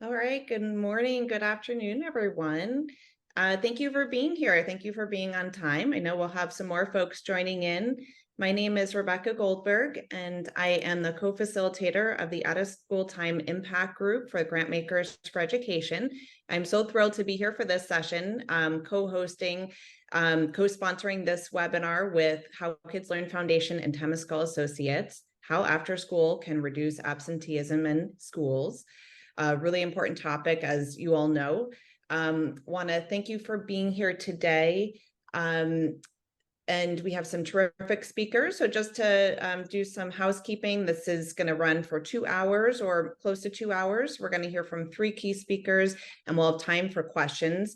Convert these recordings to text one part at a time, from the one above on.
All right, good morning, good afternoon, everyone. Thank you for being here. Thank you for being on time. I know we'll have some more folks joining in. My name is Rebecca Goldberg, and I am the co-facilitator of the Out-of-School Time Impact Group for Grantmakers for Education. I'm so thrilled to be here for this session, co-hosting, co-sponsoring this webinar with How Kids Learn Foundation and Temescal Associates, How After School Can Reduce Absenteeism in Schools. A really important topic, as you all know. Want to thank you for being here today. And we have some terrific speakers. So just to do some housekeeping, this is going to run for 2 hours or close to 2 hours. We're going to hear from 3 key speakers, and we'll have time for questions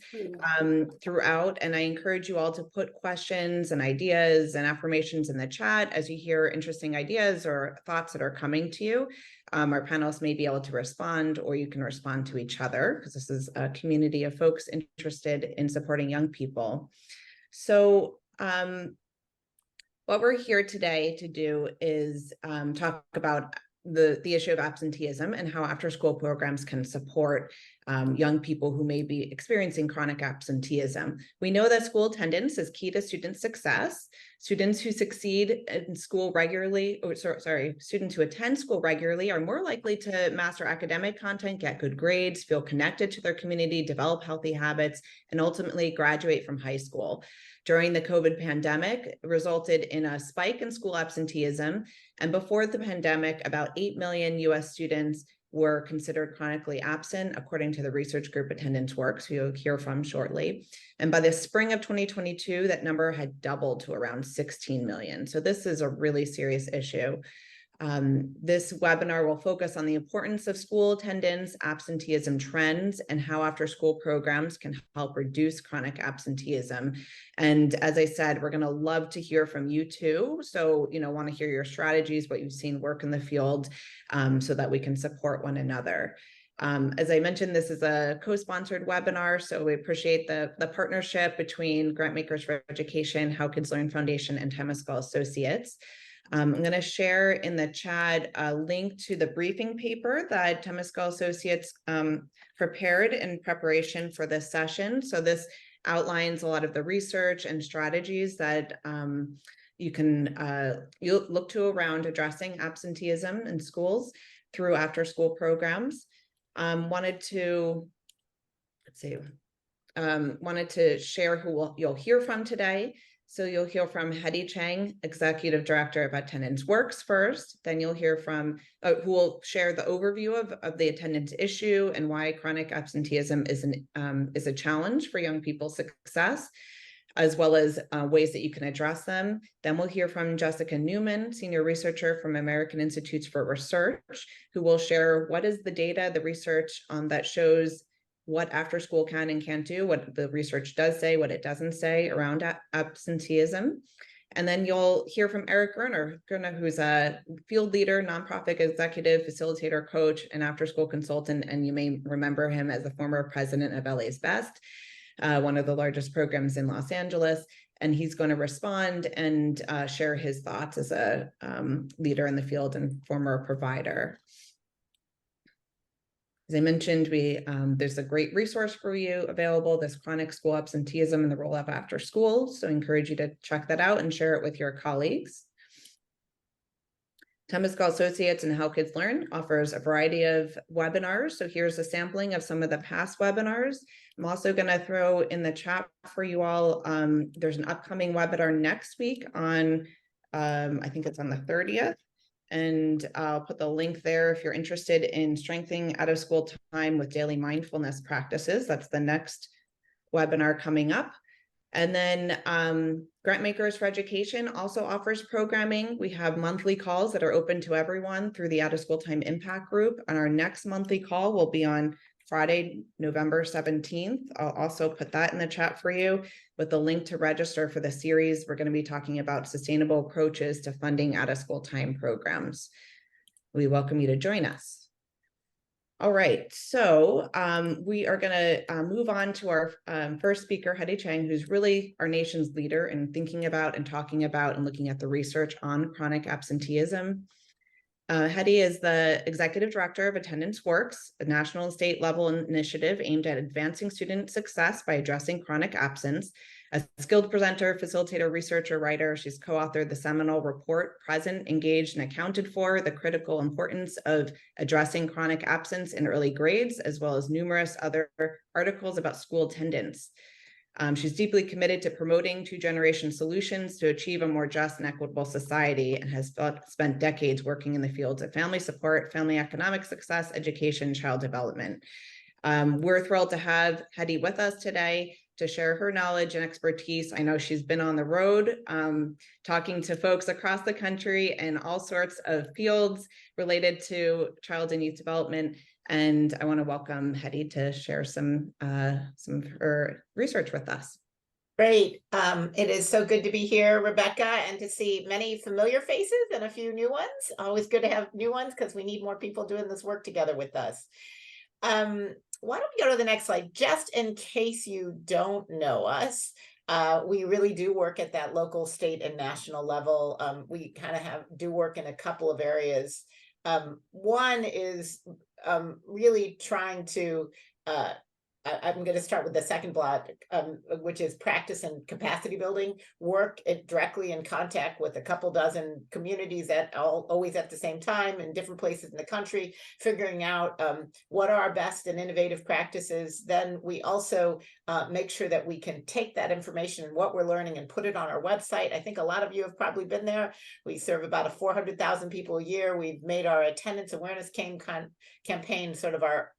throughout. And I encourage you all to put questions and ideas and affirmations in the chat as you hear interesting ideas or thoughts that are coming to you. Our panelists may be able to respond, or you can respond to each other, because this is a community of folks interested in supporting young people. So what we're here today to do is talk about the issue of absenteeism and how after-school programs can support young people who may be experiencing chronic absenteeism. We know that school attendance is key to student success. Students who succeed in school regularly, students who attend school regularly are more likely to master academic content, get good grades, feel connected to their community, develop healthy habits, and ultimately graduate from high school. During the COVID pandemic, it resulted in a spike in school absenteeism. And before the pandemic, about 8 million US students were considered chronically absent, according to the research group Attendance Works, who you'll hear from shortly. And by the spring of 2022, that number had doubled to around 16 million. So this is a really serious issue. This webinar will focus on the importance of school attendance, absenteeism trends, and how after-school programs can help reduce chronic absenteeism. And as I said, we're going to love to hear from you too. So, want to hear your strategies, what you've seen work in the field, so that we can support one another. As I mentioned, this is a co-sponsored webinar, so we appreciate the partnership between Grantmakers for Education, How Kids Learn Foundation, and Temescal Associates. I'm going to share in the chat a link to the briefing paper that Temescal Associates prepared in preparation for this session. So this outlines a lot of the research and strategies that you'll look to around addressing absenteeism in schools through after-school programs. Wanted to share who you'll hear from today. So you'll hear from Hedy Chang, Executive Director of Attendance Works first. Then you'll hear from who will share the overview of the attendance issue and why chronic absenteeism is a challenge for young people's success, as well as ways that you can address them. Then we'll hear from Jessica Newman, Senior Researcher from American Institutes for Research, who will share what is the data, the research that shows what after school can and can't do, what the research does say, what it doesn't say around absenteeism. And then you'll hear from Eric Gerner, who's a field leader, nonprofit executive, facilitator, coach, and after-school consultant. And you may remember him as the former president of LA's Best, one of the largest programs in Los Angeles. And he's going to respond and share his thoughts as a leader in the field and former provider. As I mentioned, there's a great resource for you available, this chronic school absenteeism and the role of after school. So I encourage you to check that out and share it with your colleagues. Temescal Associates and How Kids Learn offers a variety of webinars. So here's a sampling of some of the past webinars. I'm also going to throw in the chat for you all. There's an upcoming webinar next week on, I think it's on the 30th. And I'll put the link there if you're interested in strengthening out-of-school time with daily mindfulness practices. That's the next webinar coming up. And then Grantmakers for Education also offers programming. We have monthly calls that are open to everyone through the Out-of-School Time Impact Group. And our next monthly call will be on Friday, November 17th. I'll also put that in the chat for you with the link to register for the series. We're going to be talking about sustainable approaches to funding out-of-school time programs. We welcome you to join us. All right, so we are going to move on to our first speaker, Hedy Chang, who's really our nation's leader in thinking about and talking about and looking at the research on chronic absenteeism. Hetty is the Executive Director of Attendance Works, a national and state level initiative aimed at advancing student success by addressing chronic absence. A skilled presenter, facilitator, researcher, writer, she's co-authored the seminal report, Present, Engaged, and Accounted For, the critical importance of addressing chronic absence in early grades, as well as numerous other articles about school attendance. She's deeply committed to promoting two-generation solutions to achieve a more just and equitable society, and has spent decades working in the fields of family support, family economic success, education, child development. We're thrilled to have Hetty with us today to share her knowledge and expertise. I know she's been on the road talking to folks across the country in all sorts of fields related to child and youth development. And I want to welcome Hetty to share some of her research with us. Great. It is so good to be here, Rebecca, and to see many familiar faces and a few new ones. Always good to have new ones because we need more people doing this work together with us. Why don't we go to the next slide? Just in case you don't know us, we really do work at that local, state, and national level. We kind of do work in a couple of areas. One is really trying to I'm going to start with the second block, which is practice and capacity building, work directly in contact with a couple dozen communities always at the same time in different places in the country, figuring out what are our best and innovative practices. Then we also make sure that we can take that information and what we're learning and put it on our website. I think a lot of you have probably been there. We serve about 400,000 people a year. We've made our attendance awareness campaign sort of our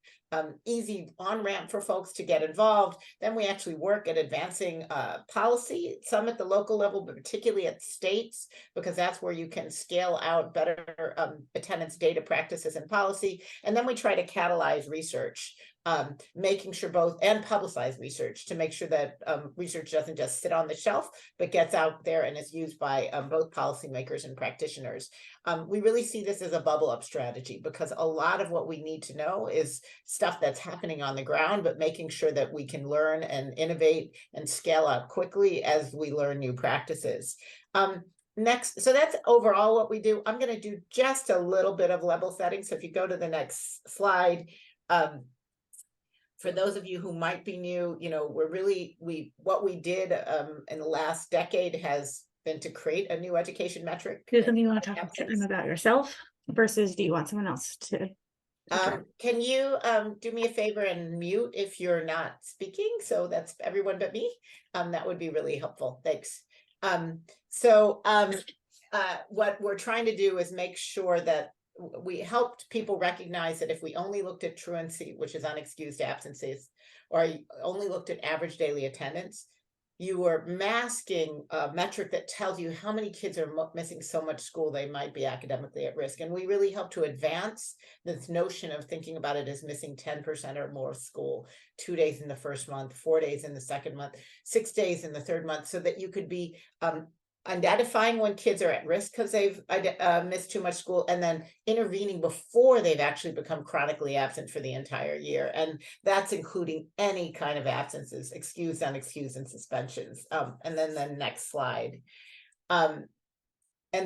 easy on-ramp for folks to get involved. Then we actually work at advancing policy, some at the local level, but particularly at states, because that's where you can scale out better attendance data practices and policy. And then we try to catalyze research, making sure and publicize research to make sure that research doesn't just sit on the shelf, but gets out there and is used by both policymakers and practitioners. We really see this as a bubble up strategy because a lot of what we need to know is stuff that's happening on the ground, but making sure that we can learn and innovate and scale up quickly as we learn new practices. Next, so that's overall what we do. I'm going to do just a little bit of level setting. So if you go to the next slide, for those of you who might be new, what we did in the last decade has been to create a new education metric. Is something you want to talk to them about yourself versus do you want someone else to can you do me a favor and mute if you're not speaking? So that's everyone but me. That would be really helpful. Thanks. What we're trying to do is make sure that we helped people recognize that if we only looked at truancy, which is unexcused absences, or only looked at average daily attendance, you are masking a metric that tells you how many kids are missing so much school they might be academically at risk. And we really help to advance this notion of thinking about it as missing 10% or more of school, 2 days in the first month, 4 days in the second month, 6 days in the third month, so that you could be identifying when kids are at risk because they've missed too much school, and then intervening before they've actually become chronically absent for the entire year. And that's including any kind of absences, excused, unexcused, and suspensions. And then the next slide. And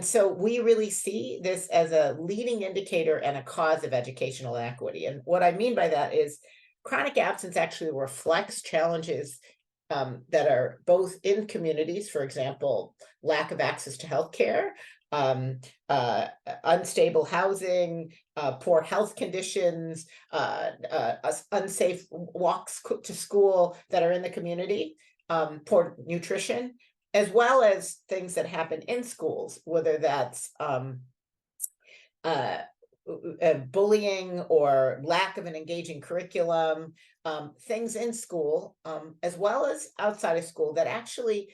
so we really see this as a leading indicator and a cause of educational inequity. And what I mean by that is chronic absence actually reflects challenges that are both in communities, for example, lack of access to healthcare, unstable housing, poor health conditions, unsafe walks to school that are in the community, poor nutrition, as well as things that happen in schools, whether that's bullying or lack of an engaging curriculum, things in school, as well as outside of school that actually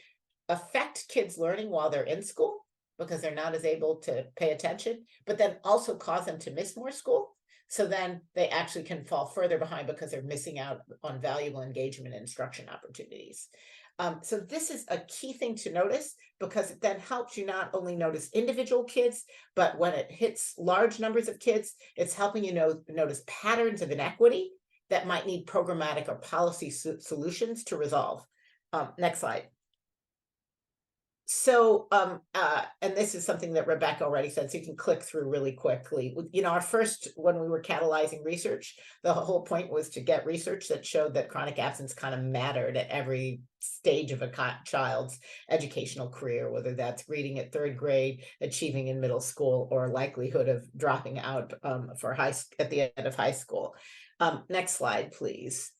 affect kids' learning while they're in school because they're not as able to pay attention, but then also cause them to miss more school. So then they actually can fall further behind because they're missing out on valuable engagement and instruction opportunities. So this is a key thing to notice because it then helps you not only notice individual kids, but when it hits large numbers of kids, it's helping you notice patterns of inequity that might need programmatic or policy solutions to resolve. Next slide. So, and this is something that Rebecca already said, so you can click through really quickly. Our first, when we were catalyzing research, the whole point was to get research that showed that chronic absence kind of mattered at every stage of a child's educational career, whether that's reading at third grade, achieving in middle school, or likelihood of dropping out at the end of high school. Next slide, please.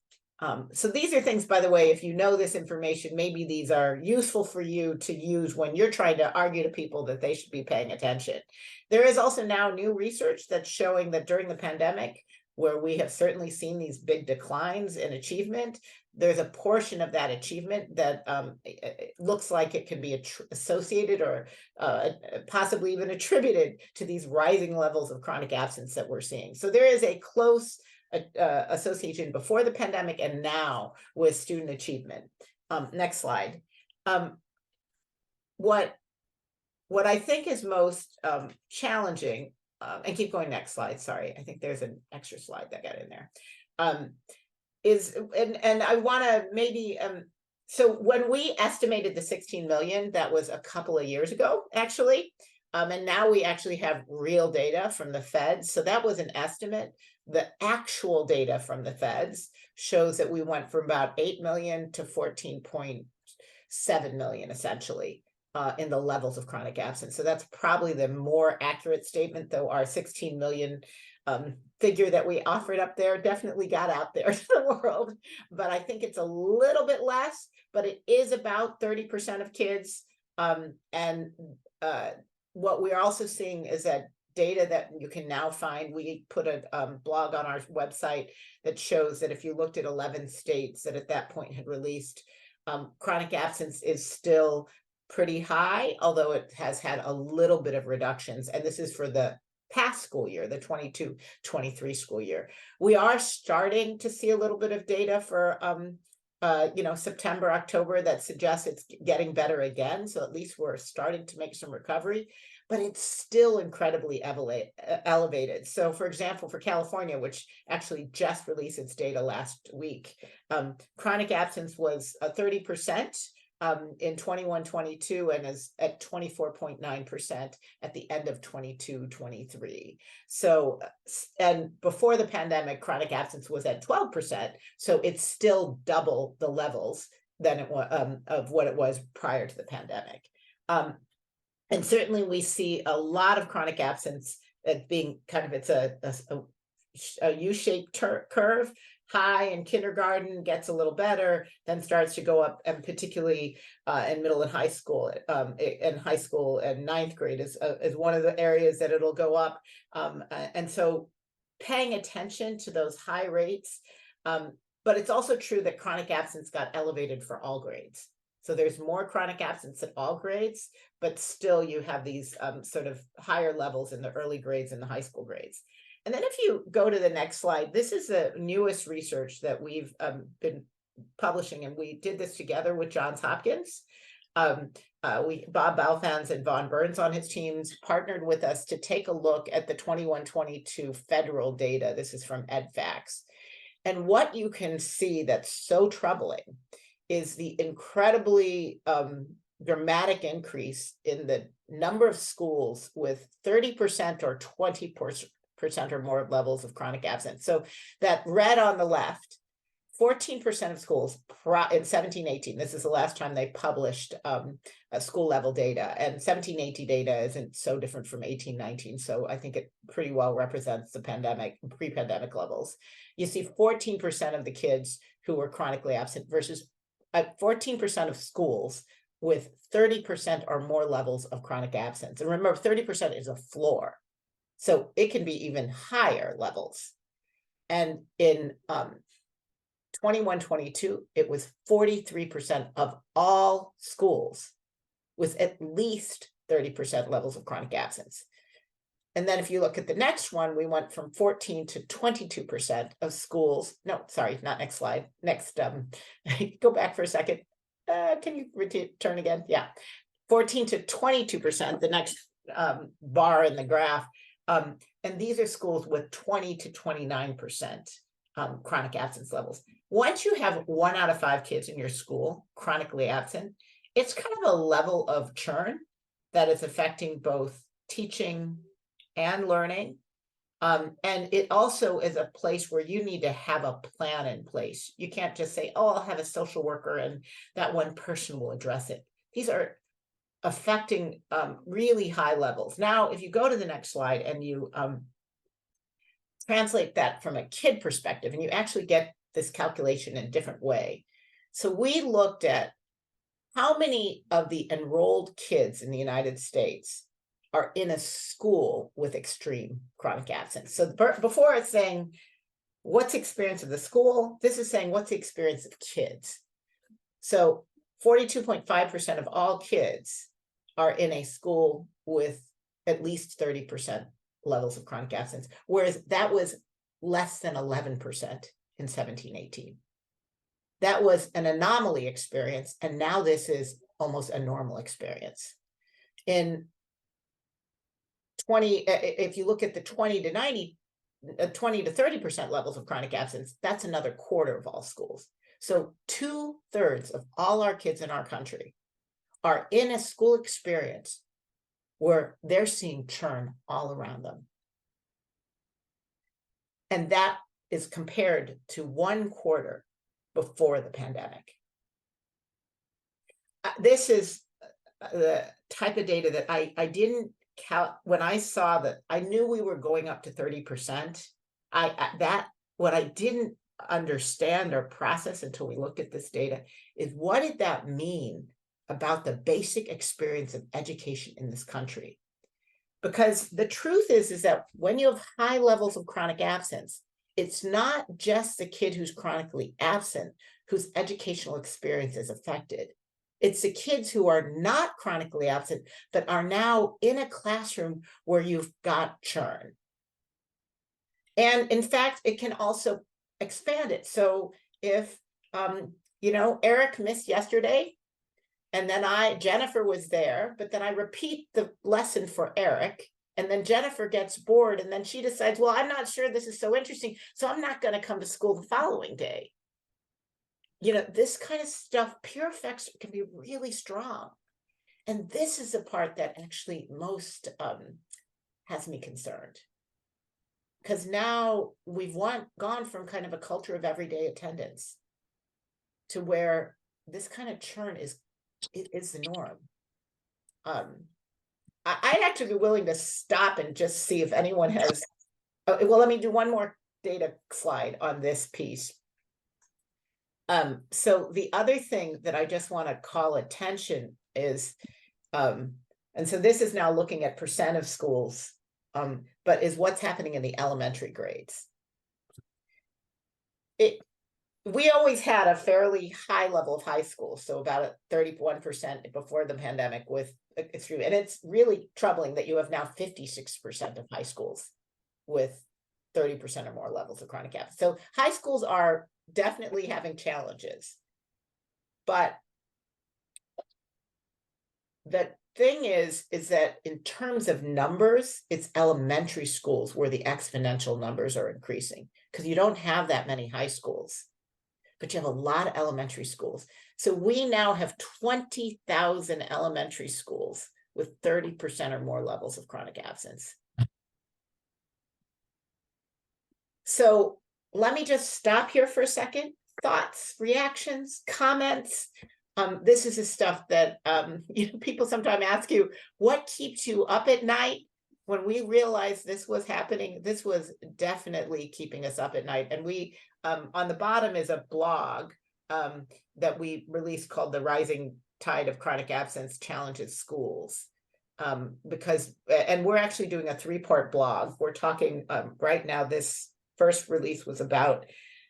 So these are things, by the way, if you know this information, maybe these are useful for you to use when you're trying to argue to people that they should be paying attention. There is also now new research that's showing that during the pandemic, where we have certainly seen these big declines in achievement, there's a portion of that achievement that it looks like it can be associated or possibly even attributed to these rising levels of chronic absence that we're seeing. So there is a close association before the pandemic and now with student achievement. Next slide. What I think is most challenging, and keep going, next slide, sorry, I think there's an extra slide that got in there, is, and I want to maybe, so when we estimated the 16 million, that was a couple of years ago, actually. And now we actually have real data from the feds. So that was an estimate. The actual data from the feds shows that we went from about 8 million to 14.7 million, essentially, in the levels of chronic absence. So that's probably the more accurate statement, though our 16 million figure that we offered up there definitely got out there to the world. But I think it's a little bit less, but it is about 30% of kids. What we're also seeing is that data that you can now find, we put a blog on our website that shows that if you looked at 11 states that at that point had released, chronic absence is still pretty high, although it has had a little bit of reductions. And this is for the past school year, the 22-23 school year. We are starting to see a little bit of data for September, October that suggests it's getting better again. So at least we're starting to make some recovery, but it's still incredibly elevated. So for example, for California, which actually just released its data last week, chronic absence was 30% in 21-22 and is at 24.9% at the end of 22-23. So, and before the pandemic, chronic absence was at 12%. So it's still double the levels than it was of what it was prior to the pandemic. And certainly we see a lot of chronic absence as being kind of, it's a U-shaped curve. High in kindergarten, gets a little better, then starts to go up, and particularly in middle and high school. In high school and ninth grade is one of the areas that it'll go up. And so paying attention to those high rates, but it's also true that chronic absence got elevated for all grades. So there's more chronic absence at all grades, but still you have these sort of higher levels in the early grades and the high school grades. And then if you go to the next slide, this is the newest research that we've been publishing, and we did this together with Johns Hopkins. Bob Balfans and Vaughn Burns on his teams partnered with us to take a look at the 21-22 federal data. This is from EdFacts. And what you can see that's so troubling is the incredibly dramatic increase in the number of schools with 30% or 20% or more levels of chronic absence. So that red on the left, 14% of schools in 17-18, this is the last time they published school level data, and 17-18 data isn't so different from 18-19. So I think it pretty well represents the pre-pandemic levels. You see 14% of the kids who were chronically absent versus 14% of schools with 30% or more levels of chronic absence. And remember, 30% is a floor. So it can be even higher levels. And in 21-22, it was 43% of all schools with at least 30% levels of chronic absence. And then if you look at the next one, we went from 14 to 22% of schools. No, sorry, not next slide. Next, go back for a second. Can you return again? Yeah, 14 to 22%, the next bar in the graph. And these are schools with 20 to 29% chronic absence levels. Once you have 1 out of 5 kids in your school chronically absent, it's kind of a level of churn that is affecting both teaching and learning. And it also is a place where you need to have a plan in place. You can't just say, oh, I'll have a social worker and that one person will address it. These are affecting really high levels. Now, if you go to the next slide and you translate that from a kid perspective, and you actually get this calculation in a different way. So we looked at how many of the enrolled kids in the United States are in a school with extreme chronic absence. So before it's saying, what's the experience of the school? This is saying, what's the experience of kids? So 42.5% of all kids are in a school with at least 30% levels of chronic absence, whereas that was less than 11% in 17-18. That was an anomaly experience, and now this is almost a normal experience. In 20, if you look at the 20 to 30% levels of chronic absence, that's another quarter of all schools. So 2/3 of all our kids in our country are in a school experience where they're seeing churn all around them. And that is compared to 1/4 before the pandemic. This is the type of data that I didn't count when I saw that. I knew we were going up to 30%. What I didn't understand or process until we looked at this data is, what did that mean about the basic experience of education in this country? Because the truth is that when you have high levels of chronic absence, it's not just the kid who's chronically absent whose educational experience is affected. It's the kids who are not chronically absent, but are now in a classroom where you've got churn. And in fact, it can also expand it. So if, Eric missed yesterday, and then Jennifer was there, but then I repeat the lesson for Eric, and then Jennifer gets bored, and then she decides, well, I'm not sure this is so interesting, so I'm not going to come to school the following day. This kind of stuff, peer effects can be really strong. And this is the part that actually most has me concerned. Because now we've gone from kind of a culture of everyday attendance to where this kind of churn is the norm. I'd actually be willing to stop and just see if anyone has. Well, let me do one more data slide on this piece. So the other thing that I just want to call attention is, and so this is now looking at percent of schools, but is what's happening in the elementary grades. We always had a fairly high level of high school, so about 31% before the pandemic with extreme, and it's really troubling that you have now 56% of high schools with 30% or more levels of chronic absence. So high schools are definitely having challenges, but the thing is that in terms of numbers, it's elementary schools where the exponential numbers are increasing, because you don't have that many high schools, but you have a lot of elementary schools. So we now have 20,000 elementary schools with 30% or more levels of chronic absence. So let me just stop here for a second. Thoughts, reactions, comments. This is the stuff that people sometimes ask you, what keeps you up at night? When we realized this was happening, this was definitely keeping us up at night. And we, on the bottom is a blog that we released called The Rising Tide of Chronic Absence Challenges Schools. And we're actually doing a 3-part blog. We're talking right now, this first release was about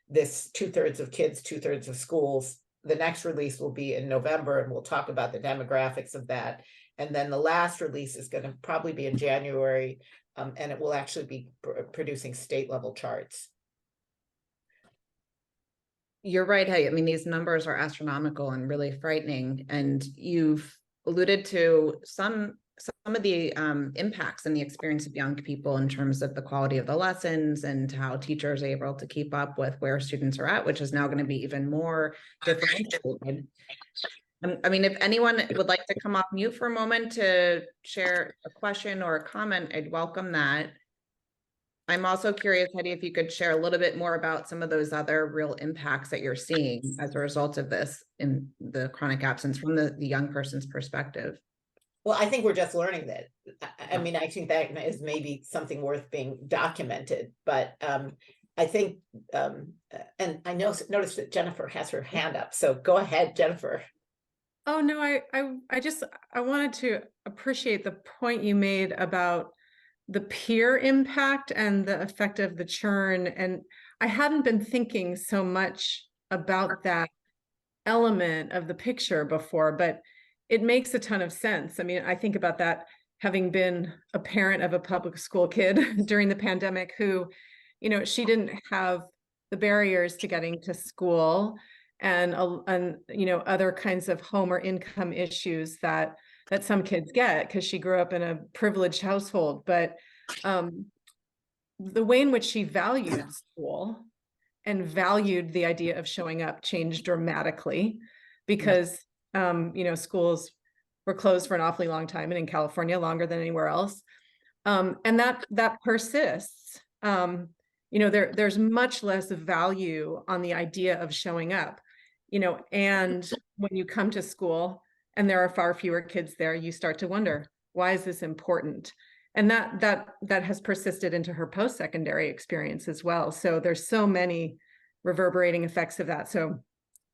this 2/3 of kids, 2/3 of schools. The next release will be in November, and we'll talk about the demographics of that. And then the last release is going to probably be in January, and it will actually be producing state level charts. You're right. Hey, I mean, these numbers are astronomical and really frightening. And you've alluded to some of the impacts in the experience of young people in terms of the quality of the lessons and how teachers are able to keep up with where students are at, which is now going to be even more differentiated. I mean, if anyone would like to come off mute for a moment to share a question or a comment, I'd welcome that. I'm also curious, Hetty, if you could share a little bit more about some of those other real impacts that you're seeing as a result of this in the chronic absence from the young person's perspective. Well, I think we're just learning that. I mean, I think that is maybe something worth being documented, but I think, and I noticed that Jennifer has her hand up. So go ahead, Jennifer. Oh, no, I wanted to appreciate the point you made about the peer impact and the effect of the churn. And I hadn't been thinking so much about that element of the picture before, but it makes a ton of sense. I mean, I think about that having been a parent of a public school kid during the pandemic who, she didn't have the barriers to getting to school and other kinds of home or income issues that some kids get because she grew up in a privileged household. But the way in which she valued school and valued the idea of showing up changed dramatically because, schools were closed for an awfully long time, and in California longer than anywhere else. And that persists. There's much less value on the idea of showing up, and when you come to school and there are far fewer kids there, you start to wonder, why is this important? And that has persisted into her post-secondary experience as well. So there's so many reverberating effects of that. So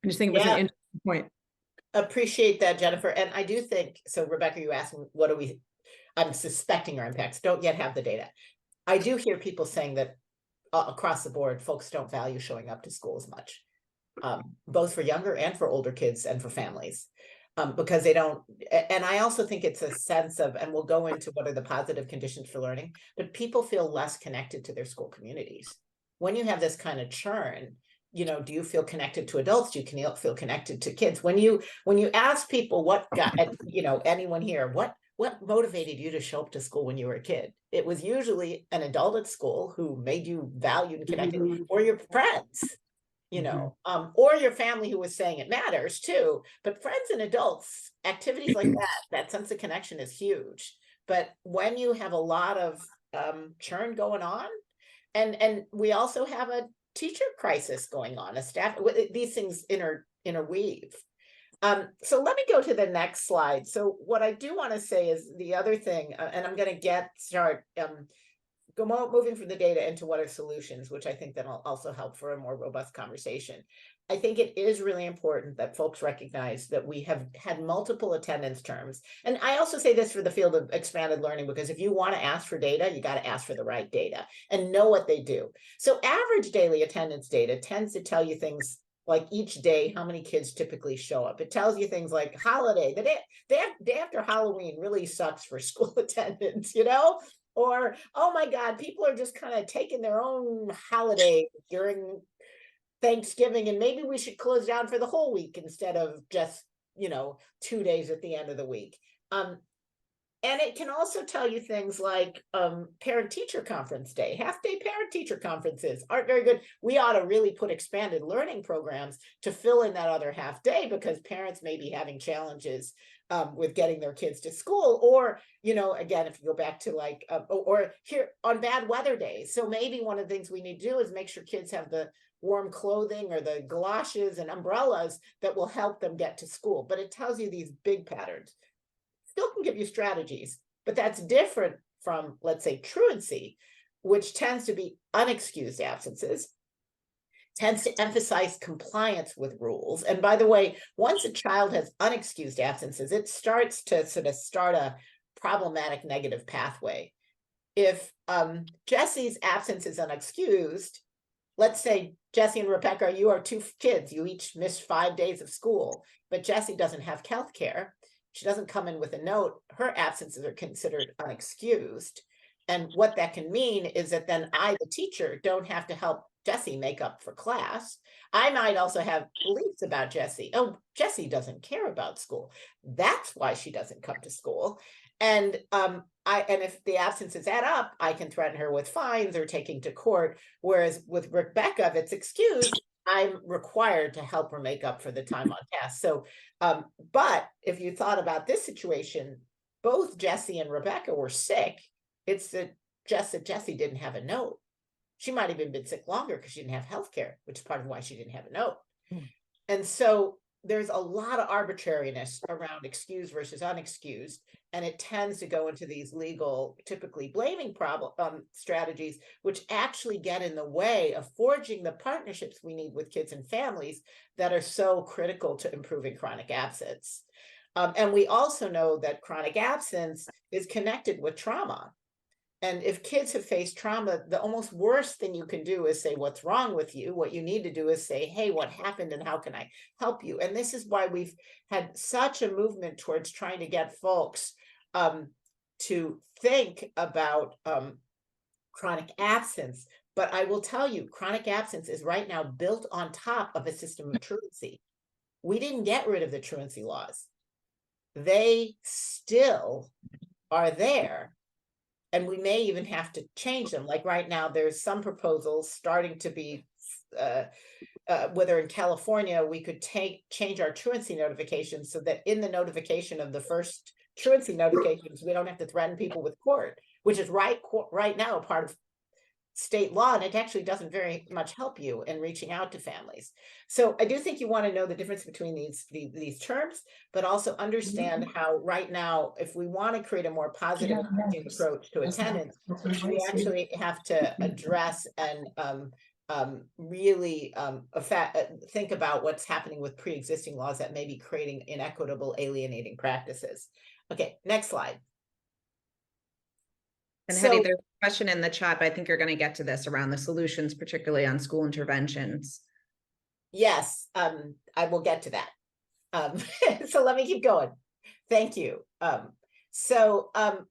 I just think it was an interesting point. Appreciate that, Jennifer. And I do think, so Rebecca, you asked, I'm suspecting our impacts, don't yet have the data. I do hear people saying that across the board, folks don't value showing up to school as much, both for younger and for older kids and for families. Because they don't, and I also think it's a sense of, and we'll go into what are the positive conditions for learning, but people feel less connected to their school communities. When you have this kind of churn, do you feel connected to adults? Do you feel connected to kids? When you ask people what got, anyone here, what motivated you to show up to school when you were a kid? It was usually an adult at school who made you valued and connected, or your friends. Or your family who was saying it matters too, but friends and adults, activities like that sense of connection is huge. But when you have a lot of churn going on, and we also have a teacher crisis going on, a staff, these things interweave. So let me go to the next slide. So what I do want to say is the other thing, and I'm going to moving from the data into what are solutions, which I think that'll also help for a more robust conversation. I think it is really important that folks recognize that we have had multiple attendance terms. And I also say this for the field of expanded learning, because if you want to ask for data, you got to ask for the right data and know what they do. So average daily attendance data tends to tell you things like each day, how many kids typically show up. It tells you things like holiday, the day after Halloween really sucks for school attendance, or, oh my God, people are just kind of taking their own holiday during Thanksgiving, and maybe we should close down for the whole week instead of just, 2 days at the end of the week. And it can also tell you things like parent-teacher conference day. Half-day parent-teacher conferences aren't very good. We ought to really put expanded learning programs to fill in that other half day, because parents may be having challenges with getting their kids to school, or, again, if you go back to or here on bad weather days. So maybe one of the things we need to do is make sure kids have the warm clothing or the galoshes and umbrellas that will help them get to school. But it tells you these big patterns. Still can give you strategies, but that's different from, let's say, truancy, which tends to be unexcused absences, tends to emphasize compliance with rules. And by the way, once a child has unexcused absences, it starts to start a problematic negative pathway. If Jesse's absence is unexcused, let's say Jesse and Rebecca, you are two kids, you each missed 5 days of school, but Jessie doesn't have health care. She doesn't come in with a note. Her absences are considered unexcused. And what that can mean is that then I, the teacher, don't have to help Jessie make up for class. I might also have beliefs about Jessie. Oh, Jessie doesn't care about school. That's why she doesn't come to school. And if the absences add up, I can threaten her with fines or taking to court. Whereas with Rebecca, if it's excused, I'm required to help her make up for the time on task. So, but if you thought about this situation, both Jessie and Rebecca were sick. It's that Jessie didn't have a note. She might have even been sick longer because she didn't have health care, which is part of why she didn't have a note. And so there's a lot of arbitrariness around excused versus unexcused, and it tends to go into these legal, typically blaming strategies, which actually get in the way of forging the partnerships we need with kids and families that are so critical to improving chronic absence. And we also know that chronic absence is connected with trauma. And if kids have faced trauma, the almost worst thing you can do is say, what's wrong with you? What you need to do is say, hey, what happened and how can I help you? And this is why we've had such a movement towards trying to get folks to think about chronic absence. But I will tell you, chronic absence is right now built on top of a system of truancy. We didn't get rid of the truancy laws. They still are there. And we may even have to change them. Like right now, there's some proposals starting to be, whether in California, we could change our truancy notifications so that in the notification of the first truancy notifications, we don't have to threaten people with court, which is right now part of state law, and it actually doesn't very much help you in reaching out to families. So I do think you want to know the difference between these terms, but also understand how right now, if we want to create a more positive approach to attendance, we actually have to address and really think about what's happening with pre-existing laws that may be creating inequitable, alienating practices. Okay, next slide. And Hetty, there's a question in the chat, but I think you're going to get to this around the solutions, particularly on school interventions. Yes, I will get to that. So let me keep going. Thank you. The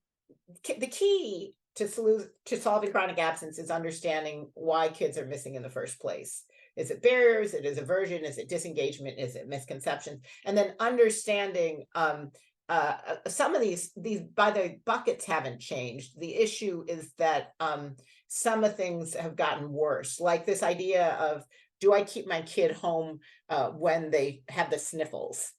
key to solving chronic absence is understanding why kids are missing in the first place. Is it barriers? Is it aversion? Is it disengagement? Is it misconceptions? And then understanding some of these by the buckets haven't changed. The issue is that some of things have gotten worse, like this idea of, do I keep my kid home when they have the sniffles?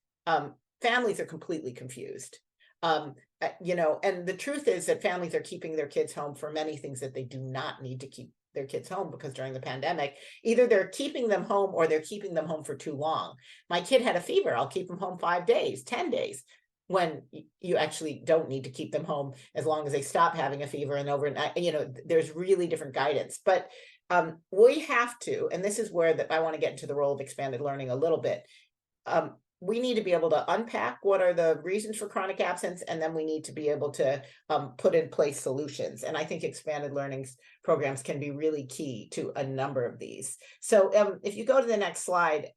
Families are completely confused. You know, and the truth is that families are keeping their kids home for many things that they do not need to keep their kids home, because during the pandemic, either they're keeping them home or they're keeping them home for too long. My kid had a fever, I'll keep them home 5 days, 10 days. When you actually don't need to keep them home as long as they stop having a fever and overnight, you know, there's really different guidance. But we have to, and this is where I want to get into the role of expanded learning a little bit. We need to be able to unpack what are the reasons for chronic absence, and then we need to be able to put in place solutions. And I think expanded learning programs can be really key to a number of these. So if you go to the next slide,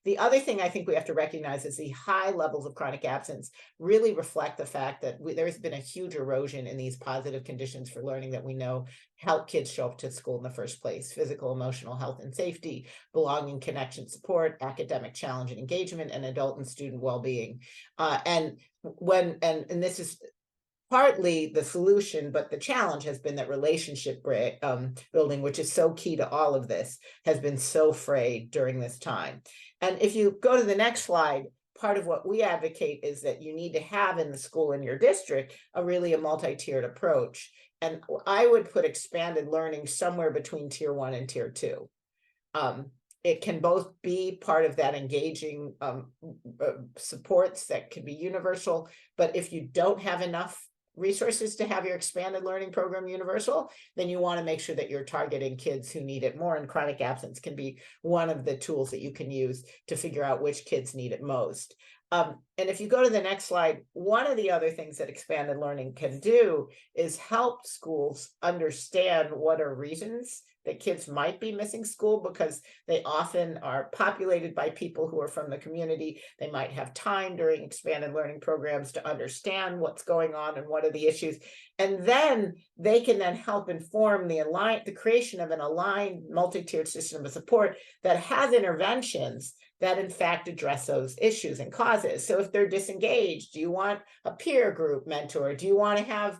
the other thing I think we have to recognize is the high levels of chronic absence really reflect the fact that there's been a huge erosion in these positive conditions for learning that we know help kids show up to school in the first place: physical, emotional health and safety, belonging, connection, support, academic challenge and engagement, and adult and student well-being. And this is partly the solution, but the challenge has been that relationship building, which is so key to all of this, has been so frayed during this time. And if you go to the next slide, part of what we advocate is that you need to have in the school in your district a multi-tiered approach. And I would put expanded learning somewhere between tier 1 and tier 2. It can both be part of that engaging supports that can be universal, but if you don't have enough resources to have your expanded learning program universal, then you want to make sure that you're targeting kids who need it more, and chronic absence can be one of the tools that you can use to figure out which kids need it most. And if you go to the next slide, one of the other things that expanded learning can do is help schools understand what are reasons that kids might be missing school, because they often are populated by people who are from the community. They might have time during expanded learning programs to understand what's going on and what are the issues. And then they can then help inform the creation of an aligned multi-tiered system of support that has interventions that in fact address those issues and causes. So if they're disengaged, do you want a peer group mentor? Do you want to have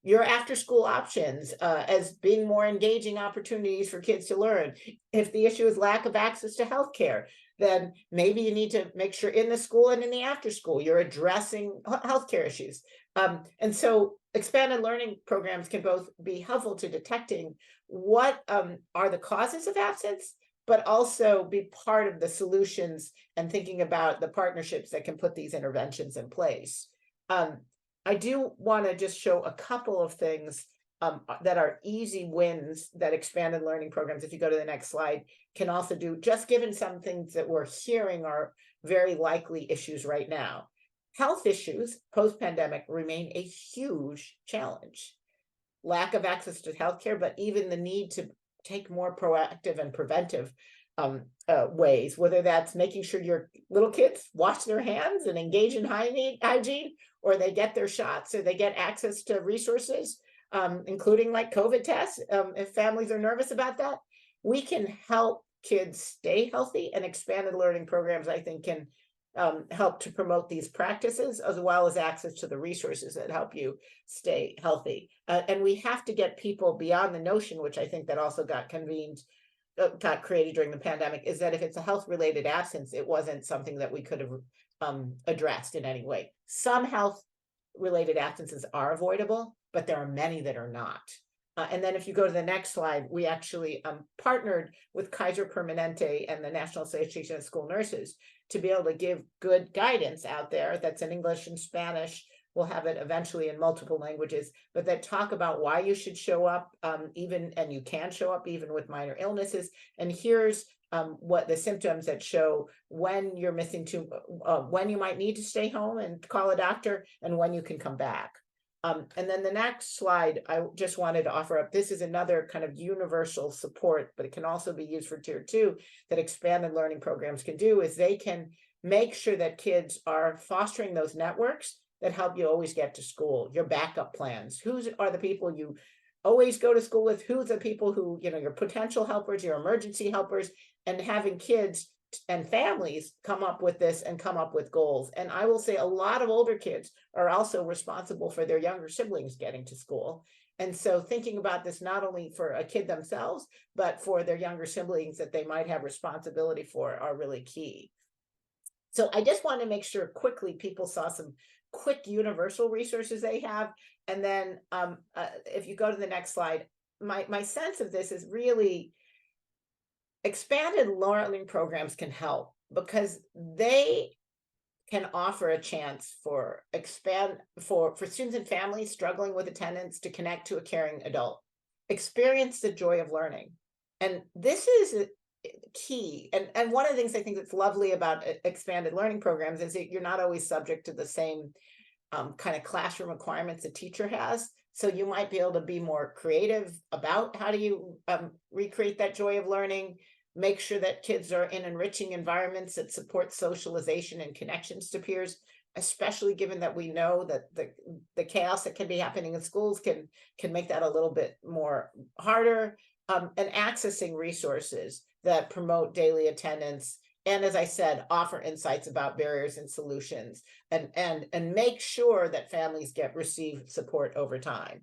your after school options as being more engaging opportunities for kids to learn? If the issue is lack of access to healthcare, then maybe you need to make sure in the school and in the after school you're addressing healthcare issues. And so expanded learning programs can both be helpful to detecting what are the causes of absence, but also be part of the solutions and thinking about the partnerships that can put these interventions in place. I do want to just show a couple of things that are easy wins that expanded learning programs, if you go to the next slide, can also do, just given some things that we're hearing are very likely issues right now. Health issues post-pandemic remain a huge challenge. Lack of access to healthcare, but even the need to take more proactive and preventive ways, whether that's making sure your little kids wash their hands and engage in hygiene, or they get their shots, or they get access to resources, including like COVID tests, if families are nervous about that. We can help kids stay healthy, and expanded learning programs, I think, can help to promote these practices, as well as access to the resources that help you stay healthy. And we have to get people beyond the notion, which I think that also got created during the pandemic, is that if it's a health-related absence, it wasn't something that we could have addressed in any way. Some health-related absences are avoidable, but there are many that are not. And then if you go to the next slide, we actually partnered with Kaiser Permanente and the National Association of School Nurses to be able to give good guidance out there that's in English and Spanish. We'll have it eventually in multiple languages, but that talk about why you should show up, and you can show up even with minor illnesses. And here's what the symptoms that show when you're missing when you might need to stay home and call a doctor, and when you can come back. And then the next slide, I just wanted to offer up, this is another kind of universal support, but it can also be used for tier 2 that expanded learning programs can do, is they can make sure that kids are fostering those networks that help you always get to school, your backup plans. Who are the people you always go to school with? Who's the people who, your potential helpers, your emergency helpers, and having kids and families come up with this and come up with goals. And I will say a lot of older kids are also responsible for their younger siblings getting to school. And so thinking about this not only for a kid themselves, but for their younger siblings that they might have responsibility for are really key. So I just want to make sure quickly people saw some quick universal resources they have. And then if you go to the next slide, my sense of this is really expanded learning programs can help because they can offer a chance for students and families struggling with attendance to connect to a caring adult, experience the joy of learning. And this is key. And one of the things I think that's lovely about expanded learning programs is that you're not always subject to the same kind of classroom requirements a teacher has. So you might be able to be more creative about how do you recreate that joy of learning, make sure that kids are in enriching environments that support socialization and connections to peers, especially given that we know that the chaos that can be happening in schools can make that a little bit more harder, and accessing resources that promote daily attendance. And as I said, offer insights about barriers and solutions, and make sure that families receive support over time.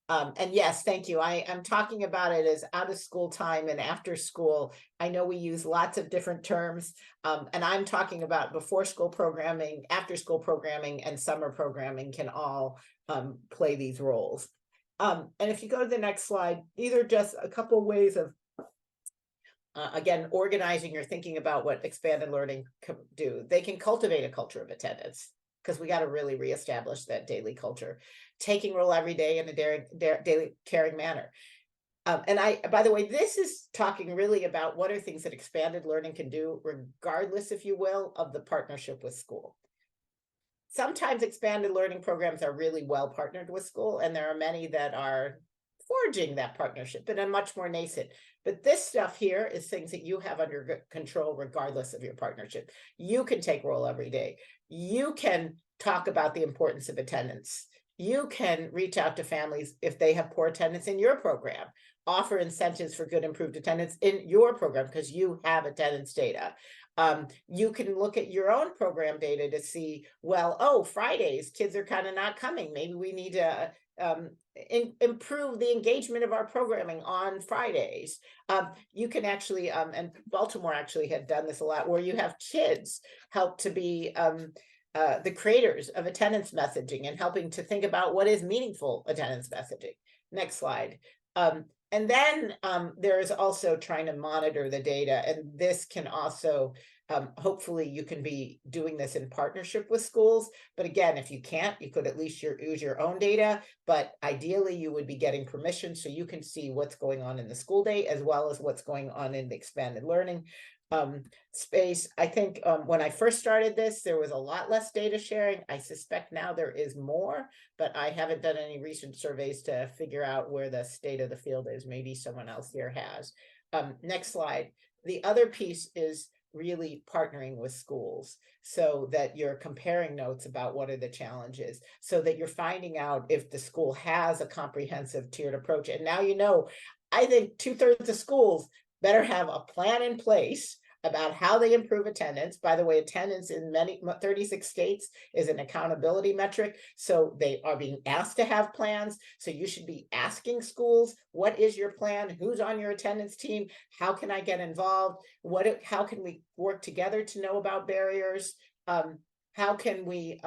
And yes, thank you. I am talking about it as out of school time and after school. I know we use lots of different terms, and I'm talking about before school programming, after school programming, and summer programming can all play these roles. And if you go to the next slide, these are just a couple ways of again, organizing your thinking about what expanded learning can do. They can cultivate a culture of attendance, because we got to really reestablish that daily culture, taking role every day in a daily caring manner. And by the way, this is talking really about what are things that expanded learning can do, regardless, if you will, of the partnership with school. Sometimes expanded learning programs are really well partnered with school, and there are many that are forging that partnership, but are much more nascent. But this stuff here is things that you have under control regardless of your partnership. You can take role every day. You can talk about the importance of attendance. You can reach out to families if they have poor attendance in your program. offer incentives for good improved attendance in your program because you have attendance data. You can look at your own program data to see, well, oh, Fridays, kids are kind of not coming. Maybe we need to improve the engagement of our programming on Fridays. You can actually, and Baltimore actually had done this a lot, where you have kids help to be the creators of attendance messaging and helping to think about what is meaningful attendance messaging. Next slide. And then there is also trying to monitor the data, and this can also, hopefully you can be doing this in partnership with schools. But again, if you can't, you could at least use your own data, but ideally you would be getting permission so you can see what's going on in the school day as well as what's going on in the expanded learning space. I think when I first started this, there was a lot less data sharing. I suspect now there is more, but I haven't done any recent surveys to figure out where the state of the field is. Maybe someone else here has. Next slide. The other piece is really partnering with schools so that you're comparing notes about what are the challenges, so that you're finding out if the school has a comprehensive tiered approach. And now, you know, I think 2/3 of schools better have a plan in place about how they improve attendance. By the way, attendance in 36 states is an accountability metric. So they are being asked to have plans. So you should be asking schools, what is your plan? Who's on your attendance team? How can I get involved? How can we work together to know about barriers? How can we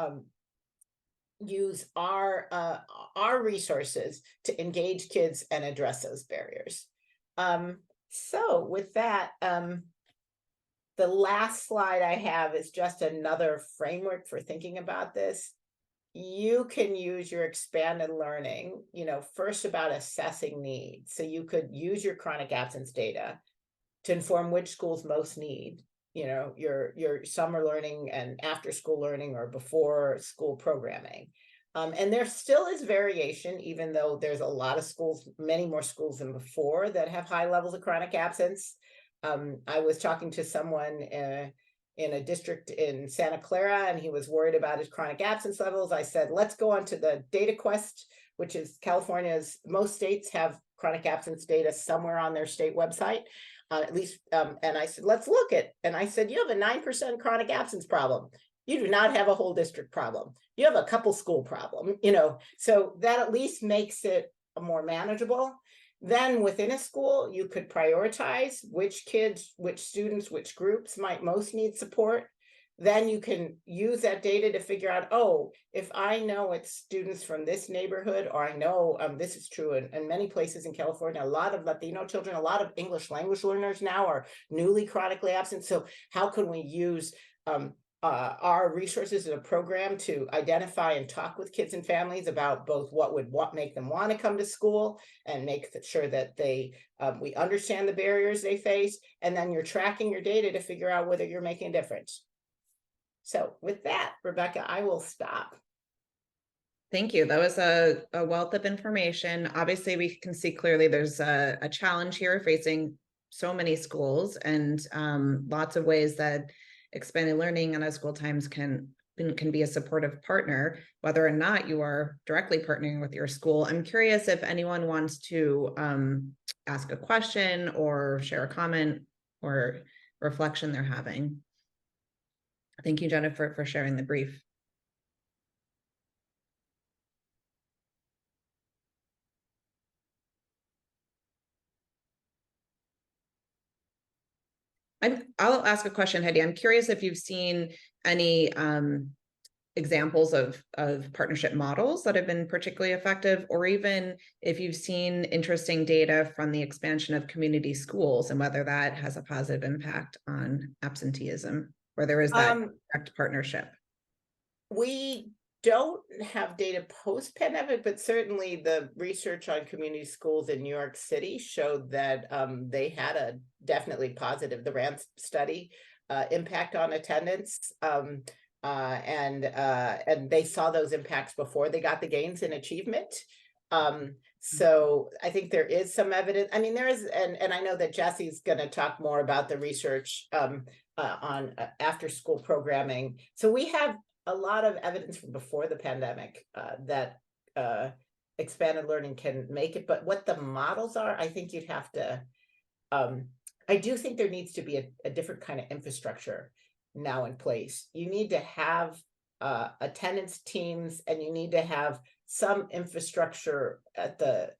use our resources to engage kids and address those barriers? So with that, the last slide I have is just another framework for thinking about this. You can use your expanded learning, you know, first about assessing needs. So you could use your chronic absence data to inform which schools most need, you know, your summer learning and after school learning or before school programming. And there still is variation, even though there's a lot of schools, many more schools than before, that have high levels of chronic absence. I was talking to someone in a district in Santa Clara, and he was worried about his chronic absence levels. I said, let's go on to the data quest, which is California's, most states have chronic absence data somewhere on their state website, at least. And I said, let's look at, and I said, you have a 9% chronic absence problem. You do not have a whole district problem. You have a couple school problem, you know, so that at least makes it more manageable. Then within a school, you could prioritize which kids, which students, which groups might most need support. Then you can use that data to figure out, oh, if I know it's students from this neighborhood, or I know this is true in many places in California, a lot of Latino children, a lot of English language learners now are newly chronically absent. So how can we use our resources in a program to identify and talk with kids and families about both what would make them want to come to school and make sure that we understand the barriers they face, and then you're tracking your data to figure out whether you're making a difference. So with that, Rebecca, I will stop. Thank you. That was a wealth of information. Obviously, we can see clearly there's a challenge here facing so many schools, and lots of ways that expanded learning and school times can be a supportive partner, whether or not you are directly partnering with your school. I'm curious if anyone wants to ask a question or share a comment or reflection they're having. Thank you, Jennifer, for sharing the brief. I'll ask a question, Heidi. I'm curious if you've seen any examples of partnership models that have been particularly effective, or even if you've seen interesting data from the expansion of community schools and whether that has a positive impact on absenteeism, where there is that direct partnership. We don't have data post-pandemic, but certainly the research on community schools in New York City showed that they had a definitely positive, the RAMP study, impact on attendance. And they saw those impacts before they got the gains in achievement. So I think there is some evidence. I mean, there is, and I know that Jesse's going to talk more about the research on after school programming. So we have a lot of evidence from before the pandemic that expanded learning can make it, but what the models are, I think you'd have to, I do think there needs to be a different kind of infrastructure now in place. You need to have attendance teams, and you need to have some infrastructure at the,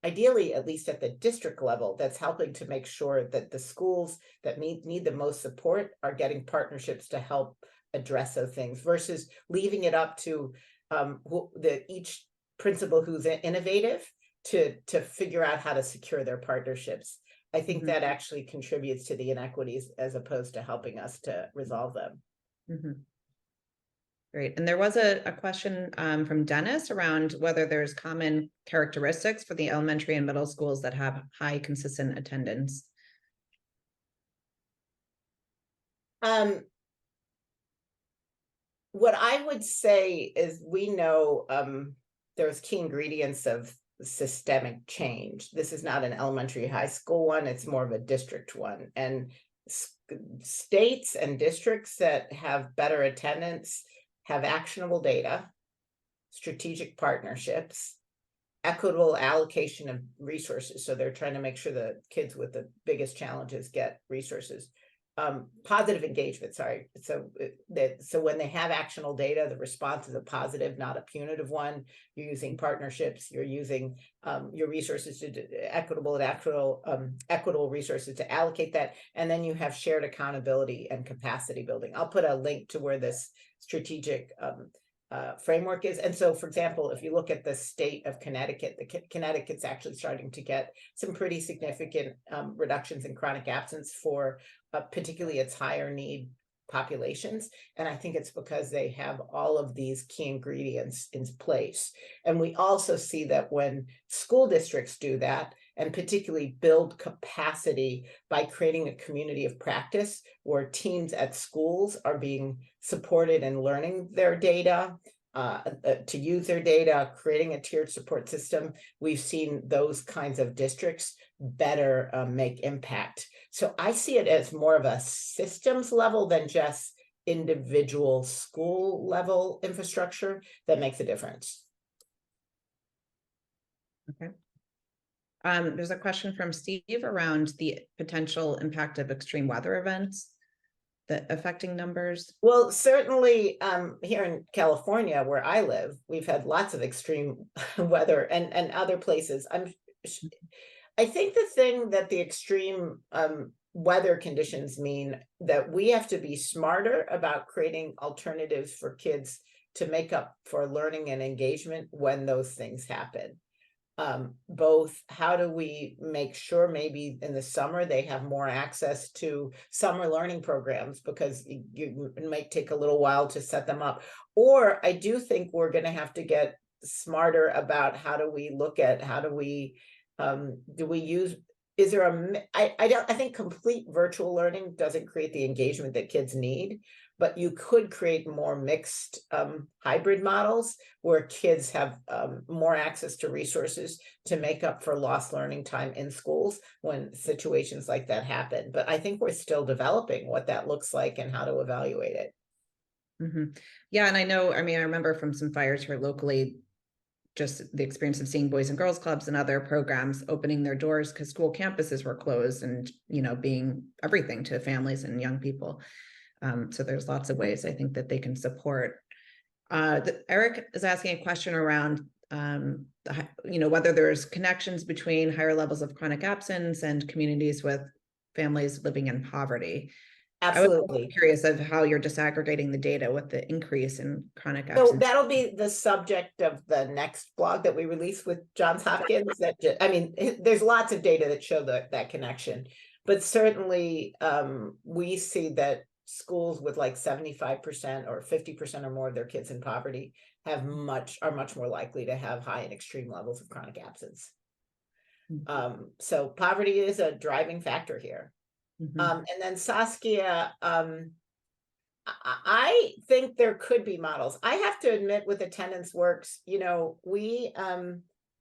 ideally, at least at the district level, that's helping to make sure that the schools that need the most support are getting partnerships to help address those things, versus leaving it up to each principal who's innovative to figure out how to secure their partnerships. I think that actually contributes to the inequities as opposed to helping us to resolve them. Great. And there was a question from Dennis around whether there's common characteristics for the elementary and middle schools that have high consistent attendance. What I would say is, we know there's key ingredients of systemic change. This is not an elementary high school one, it's more of a district one. And states and districts that have better attendance have actionable data, strategic partnerships, equitable allocation of resources. So they're trying to make sure the kids with the biggest challenges get resources. Positive engagement, sorry. So when they have actionable data, the response is a positive, not a punitive one. You're using partnerships, you're using your resources to equitable resources to allocate that. And then you have shared accountability and capacity building. I'll put a link to where this strategic framework is. And so, for example, if you look at the state of Connecticut, Connecticut's actually starting to get some pretty significant reductions in chronic absence for particularly its higher need populations. And I think it's because they have all of these key ingredients in place. And we also see that when school districts do that, and particularly build capacity by creating a community of practice where teams at schools are being supported in learning their data, to use their data, creating a tiered support system, we've seen those kinds of districts better make impact. So I see it as more of a systems level than just individual school level infrastructure that makes a difference. Okay. There's a question from Steve around the potential impact of extreme weather events that affecting numbers. Well, certainly here in California, where I live, we've had lots of extreme weather, and other places. I think the thing that the extreme weather conditions mean that we have to be smarter about creating alternatives for kids to make up for learning and engagement when those things happen. Both, how do we make sure maybe in the summer they have more access to summer learning programs, because it might take a little while to set them up. Or I do think we're going to have to get smarter about how do we look at, how do we use, is there I think complete virtual learning doesn't create the engagement that kids need, but you could create more mixed hybrid models where kids have more access to resources to make up for lost learning time in schools when situations like that happen. But I think we're still developing what that looks like and how to evaluate it. Yeah, and I know, I mean, I remember from some fires here locally, just the experience of seeing Boys and Girls Clubs and other programs opening their doors because school campuses were closed, and, you know, being everything to families and young people. So there's lots of ways I think that they can support. Eric is asking a question around, you know, whether there's connections between higher levels of chronic absence and communities with families living in poverty. Absolutely. I was curious of how you're disaggregating the data with the increase in chronic absence. So that'll be the subject of the next blog that we release with Johns Hopkins. I mean, there's lots of data that show that connection, but certainly we see that schools with like 75% or 50% or more of their kids in poverty are much more likely to have high and extreme levels of chronic absence. So poverty is a driving factor here. And then Saskia, I think there could be models. I have to admit, with Attendance Works, you know, we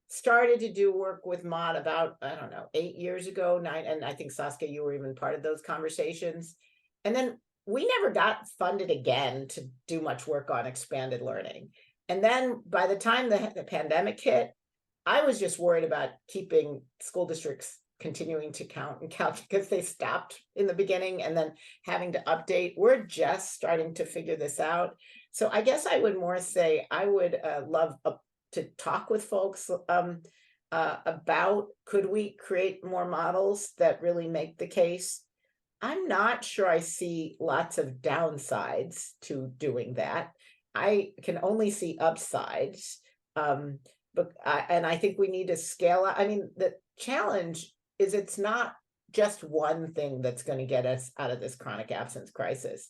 started to do work with Mod about, I don't know, 8 years ago, 9, and I think Saskia, you were even part of those conversations. And then we never got funded again to do much work on expanded learning. And then by the time the pandemic hit, I was just worried about keeping school districts continuing to count because they stopped in the beginning and then having to update. We're just starting to figure this out. So I guess I would more say I would love to talk with folks about, could we create more models that really make the case? I'm not sure I see lots of downsides to doing that. I can only see upsides. But I think we need to scale up. I mean, the challenge is it's not just one thing that's going to get us out of this chronic absence crisis.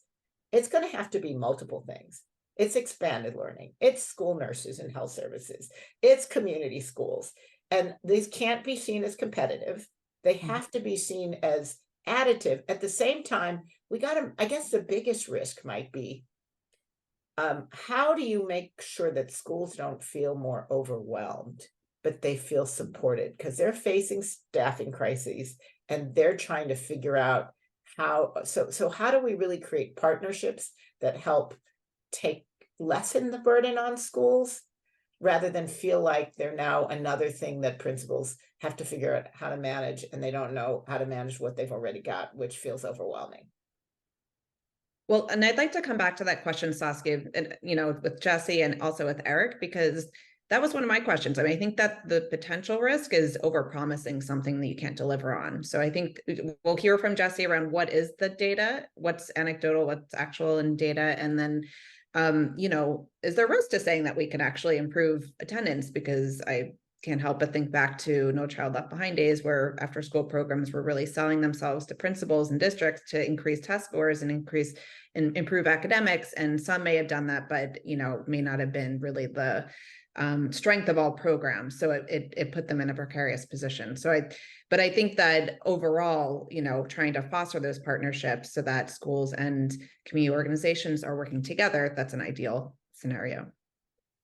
It's going to have to be multiple things. It's expanded learning. It's school nurses and health services. It's community schools. And these can't be seen as competitive. They have to be seen as additive. At the same time, we got to, I guess the biggest risk might be, how do you make sure that schools don't feel more overwhelmed, but they feel supported? Because they're facing staffing crises and they're trying to figure out how, so how do we really create partnerships that help lessen the burden on schools, rather than feel like they're now another thing that principals have to figure out how to manage, and they don't know how to manage what they've already got, which feels overwhelming. Well, and I'd like to come back to that question, Saskia, and with Jesse and also with Eric, because that was one of my questions. I mean, I think that the potential risk is overpromising something that you can't deliver on. So I think we'll hear from Jesse around what is the data, what's anecdotal, what's actual in data, and then is there risk to saying that we can actually improve attendance? Because I can't help but think back to No Child Left Behind days, where after school programs were really selling themselves to principals and districts to increase test scores and improve academics. And some may have done that, but may not have been really the strength of all programs. So it put them in a precarious position. But I think that overall, trying to foster those partnerships so that schools and community organizations are working together, that's an ideal scenario.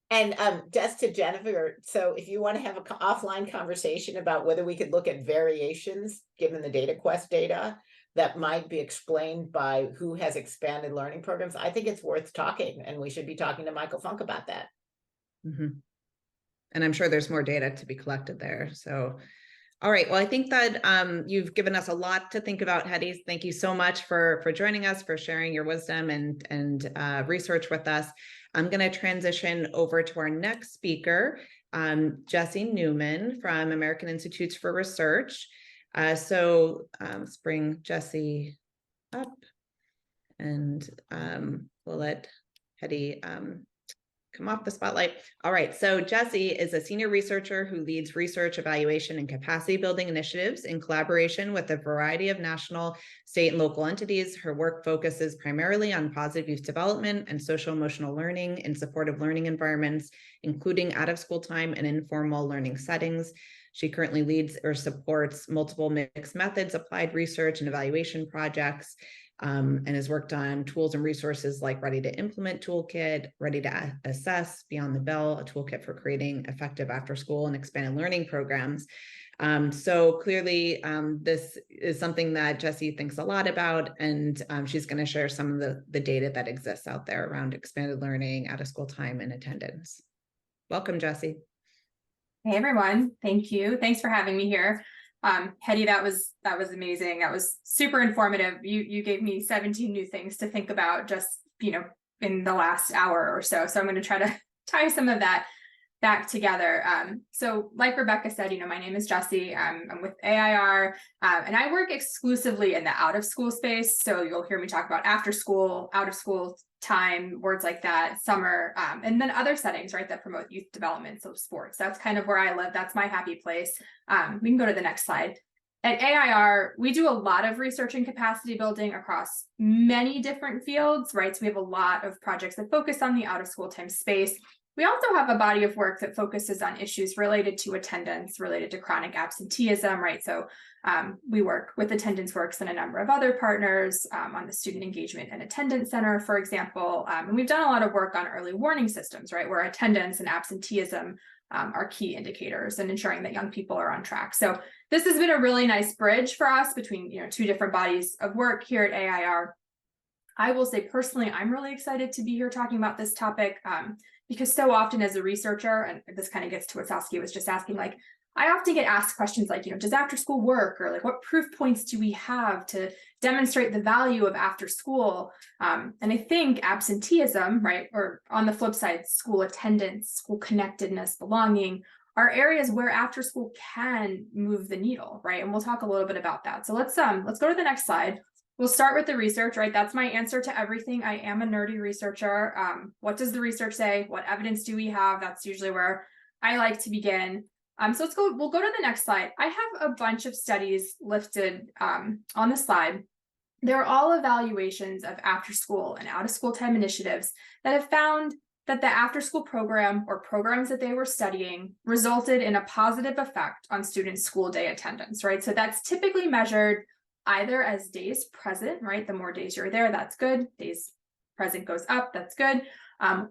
And just to Jennifer, so if you want to have an offline conversation about whether we could look at variations given the DataQuest data that might be explained by who has expanded learning programs, I think it's worth talking, and we should be talking to Michael Funk about that. Mm-hmm. And I'm sure there's more data to be collected there. So, all right. Well, I think that you've given us a lot to think about, Hetty. Thank you so much for joining us, for sharing your wisdom and research with us. I'm going to transition over to our next speaker, Jesse Newman from American Institutes for Research. So let's bring Jesse up, and we'll let Hetty come off the spotlight. All right, so Jesse is a senior researcher who leads research, evaluation, and capacity building initiatives in collaboration with a variety of national, state, and local entities. Her work focuses primarily on positive youth development and social emotional learning in supportive learning environments, including out-of-school time and informal learning settings. She currently leads or supports multiple mixed methods, applied research, and evaluation projects, and has worked on tools and resources like Ready to Implement Toolkit, Ready to Assess, Beyond the Bell, a toolkit for creating effective after-school and expanded learning programs. So clearly, this is something that Jesse thinks a lot about, and she's going to share some of the data that exists out there around expanded learning, out-of-school time, and attendance. Welcome, Jesse. Hey, everyone. Thank you. Thanks for having me here. Hetty, that was amazing. That was super informative. You gave me 17 new things to think about just, in the last hour or so. So I'm going to try to tie some of that back together. So like Rebecca said, my name is Jesse. I'm with AIR, and I work exclusively in the out of school space. So you'll hear me talk about after school, out of school time, words like that, summer, and then other settings, right, that promote youth development. So sports, that's kind of where I live. That's my happy place. We can go to the next slide. At AIR, we do a lot of research and capacity building across many different fields, right? So we have a lot of projects that focus on the out of school time space. We also have a body of work that focuses on issues related to attendance, related to chronic absenteeism, right? So we work with Attendance Works and a number of other partners on the Student Engagement and Attendance Center, for example. And we've done a lot of work on early warning systems, right? Where attendance and absenteeism are key indicators and ensuring that young people are on track. So this has been a really nice bridge for us between, two different bodies of work here at AIR. I will say personally, I'm really excited to be here talking about this topic. because so often as a researcher, and this kind of gets to what Saskia was just asking, like, I often get asked questions like, does after school work? Or like, what proof points do we have to demonstrate the value of after school? And I think absenteeism, right, or on the flip side, school attendance, school connectedness, belonging, are areas where after school can move the needle, right? And we'll talk a little bit about that. So let's go to the next slide. We'll start with the research, right? That's my answer to everything. I am a nerdy researcher. What does the research say? What evidence do we have? That's usually where I like to begin. So we'll go to the next slide. I have a bunch of studies listed on the slide. They're all evaluations of after school and out of school time initiatives that have found that the after school program or programs that they were studying resulted in a positive effect on students' school day attendance, right? So that's typically measured either as days present, right? The more days you're there, that's good. Days present goes up, that's good.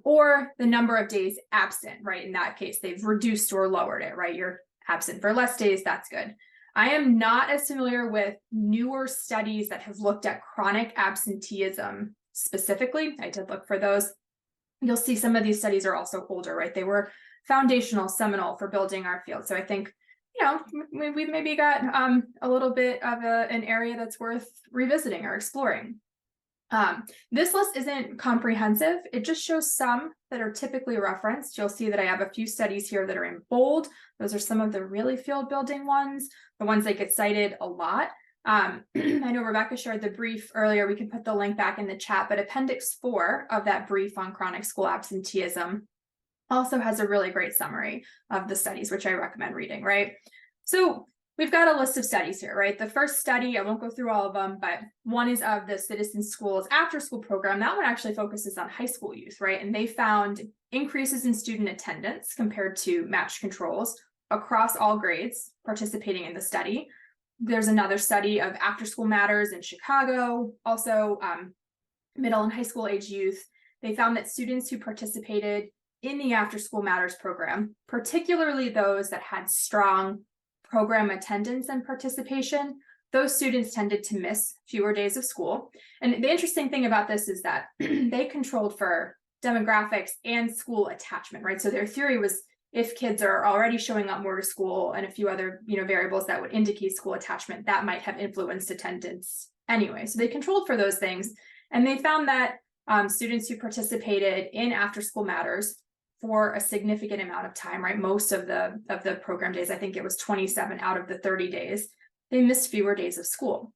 Or the number of days absent, right? In that case, they've reduced or lowered it, right? You're absent for less days, that's good. I am not as familiar with newer studies that have looked at chronic absenteeism specifically. I did look for those. You'll see some of these studies are also older, right? They were foundational, seminal for building our field. So I think, we've maybe got a little bit of an area that's worth revisiting or exploring. This list isn't comprehensive. It just shows some that are typically referenced. You'll see that I have a few studies here that are in bold. Those are some of the really field building ones, the ones that get cited a lot. I know Rebecca shared the brief earlier. We can put the link back in the chat, but Appendix 4 of that brief on chronic school absenteeism also has a really great summary of the studies, which I recommend reading, right? So we've got a list of studies here, right? The first study, I won't go through all of them, but one is of the Citizen Schools after school program. That one actually focuses on high school youth, right? And they found increases in student attendance compared to matched controls across all grades participating in the study. There's another study of After School Matters in Chicago, also middle and high school age youth. They found that students who participated in the After School Matters program, particularly those that had strong program attendance and participation, those students tended to miss fewer days of school. And the interesting thing about this is that they controlled for demographics and school attachment, right? So their theory was if kids are already showing up more to school and a few other variables that would indicate school attachment, that might have influenced attendance anyway. So they controlled for those things. And they found that students who participated in After School Matters for a significant amount of time, right? Most of the program days, I think it was 27 out of the 30 days, they missed fewer days of school.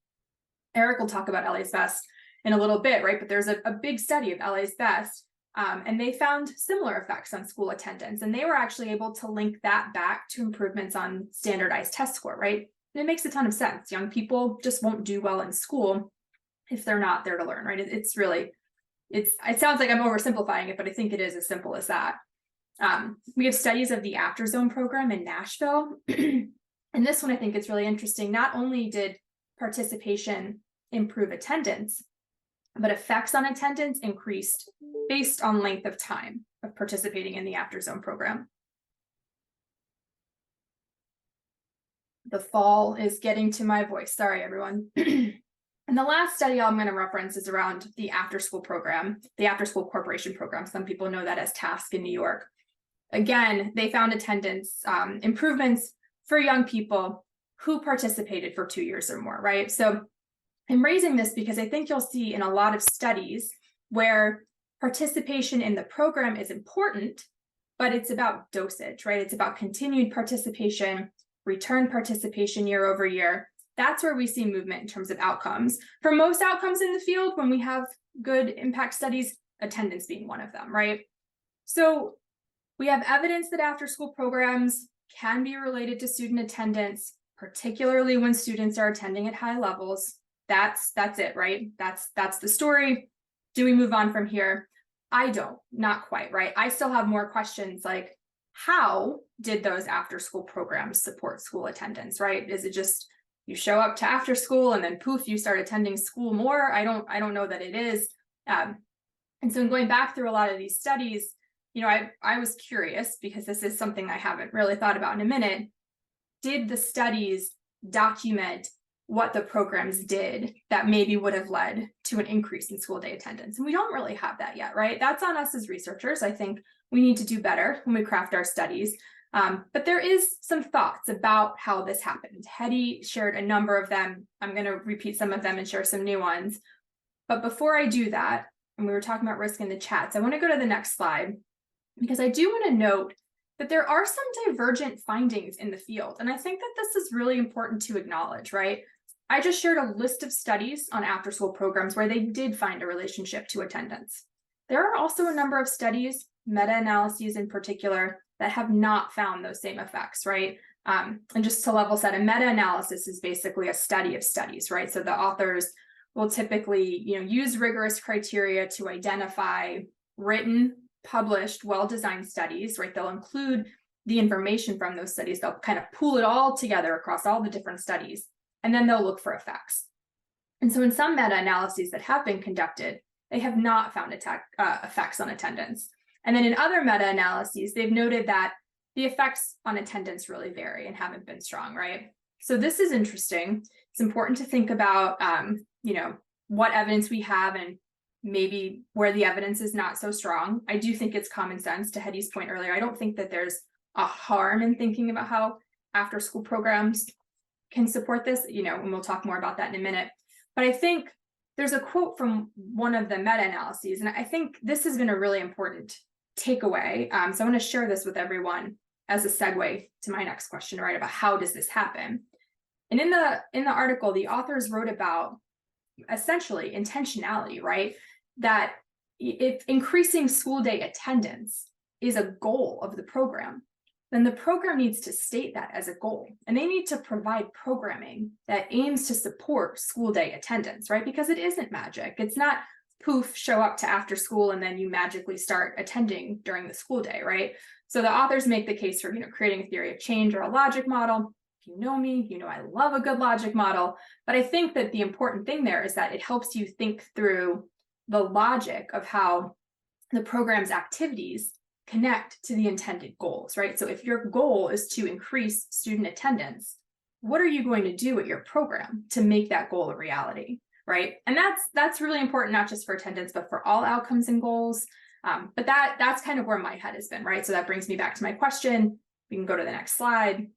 Eric will talk about LA's Best in a little bit, right? But there's a big study of LA's Best, and they found similar effects on school attendance. And they were actually able to link that back to improvements on standardized test score, right? And it makes a ton of sense. Young people just won't do well in school if they're not there to learn, right? It sounds like I'm oversimplifying it, but I think it is as simple as that. We have studies of the After Zone program in Nashville. And this one, I think it's really interesting. Not only did participation improve attendance, but effects on attendance increased based on length of time of participating in the After Zone program. The fall is getting to my voice. Sorry, everyone. And the last study I'm going to reference is around the after school program, the After School Corporation program. Some people know that as TASK in New York. Again, they found attendance improvements for young people who participated for 2 years or more, right? So I'm raising this because I think you'll see in a lot of studies where participation in the program is important, but it's about dosage, right? It's about continued participation, return participation year over year. That's where we see movement in terms of outcomes. For most outcomes in the field, when we have good impact studies, attendance being one of them, right? So we have evidence that after school programs can be related to student attendance, particularly when students are attending at high levels. That's it, right? That's the story. Do we move on from here? I don't, not quite, right? I still have more questions like, how did those after school programs support school attendance, right? Is it just you show up to after school and then poof, you start attending school more? I don't know that it is. And so in going back through a lot of these studies, I was curious because this is something I haven't really thought about in a minute. Did the studies document what the programs did that maybe would have led to an increase in school day attendance. And we don't really have that yet, right? That's on us as researchers. I think we need to do better when we craft our studies. But there is some thoughts about how this happened. Hetty shared a number of them. I'm going to repeat some of them and share some new ones. But before I do that, and we were talking about risk in the chats, I want to go to the next slide, because I do want to note that there are some divergent findings in the field. And I think that this is really important to acknowledge, right? I just shared a list of studies on after-school programs where they did find a relationship to attendance. There are also a number of studies, meta-analyses in particular, that have not found those same effects, right? And just to level set, a meta-analysis is basically a study of studies, right? So the authors will typically, use rigorous criteria to identify written, published, well-designed studies, right? They'll include the information from those studies. They'll kind of pool it all together across all the different studies, and then they'll look for effects. And so in some meta-analyses that have been conducted, they have not found effects on attendance. And then in other meta-analyses, they've noted that the effects on attendance really vary and haven't been strong, right? So this is interesting. It's important to think about, what evidence we have and maybe where the evidence is not so strong. I do think it's common sense, to Hetty's point earlier. I don't think that there's a harm in thinking about how after-school programs can support this, and we'll talk more about that in a minute. But I think there's a quote from one of the meta-analyses, and I think this has been a really important takeaway. So I want to share this with everyone as a segue to my next question, right, about how does this happen? And in the article, the authors wrote about essentially intentionality, right? That if increasing school day attendance is a goal of the program, then the program needs to state that as a goal. And they need to provide programming that aims to support school day attendance, right? Because it isn't magic. It's not poof, show up to after school and then you magically start attending during the school day, right? So the authors make the case for, creating a theory of change or a logic model. If you know me, I love a good logic model. But I think that the important thing there is that it helps you think through the logic of how the program's activities connect to the intended goals, right? So if your goal is to increase student attendance, what are you going to do at your program to make that goal a reality, right? And that's really important, not just for attendance, but for all outcomes and goals. But that's kind of where my head has been, right? So that brings me back to my question. We can go to the next slide.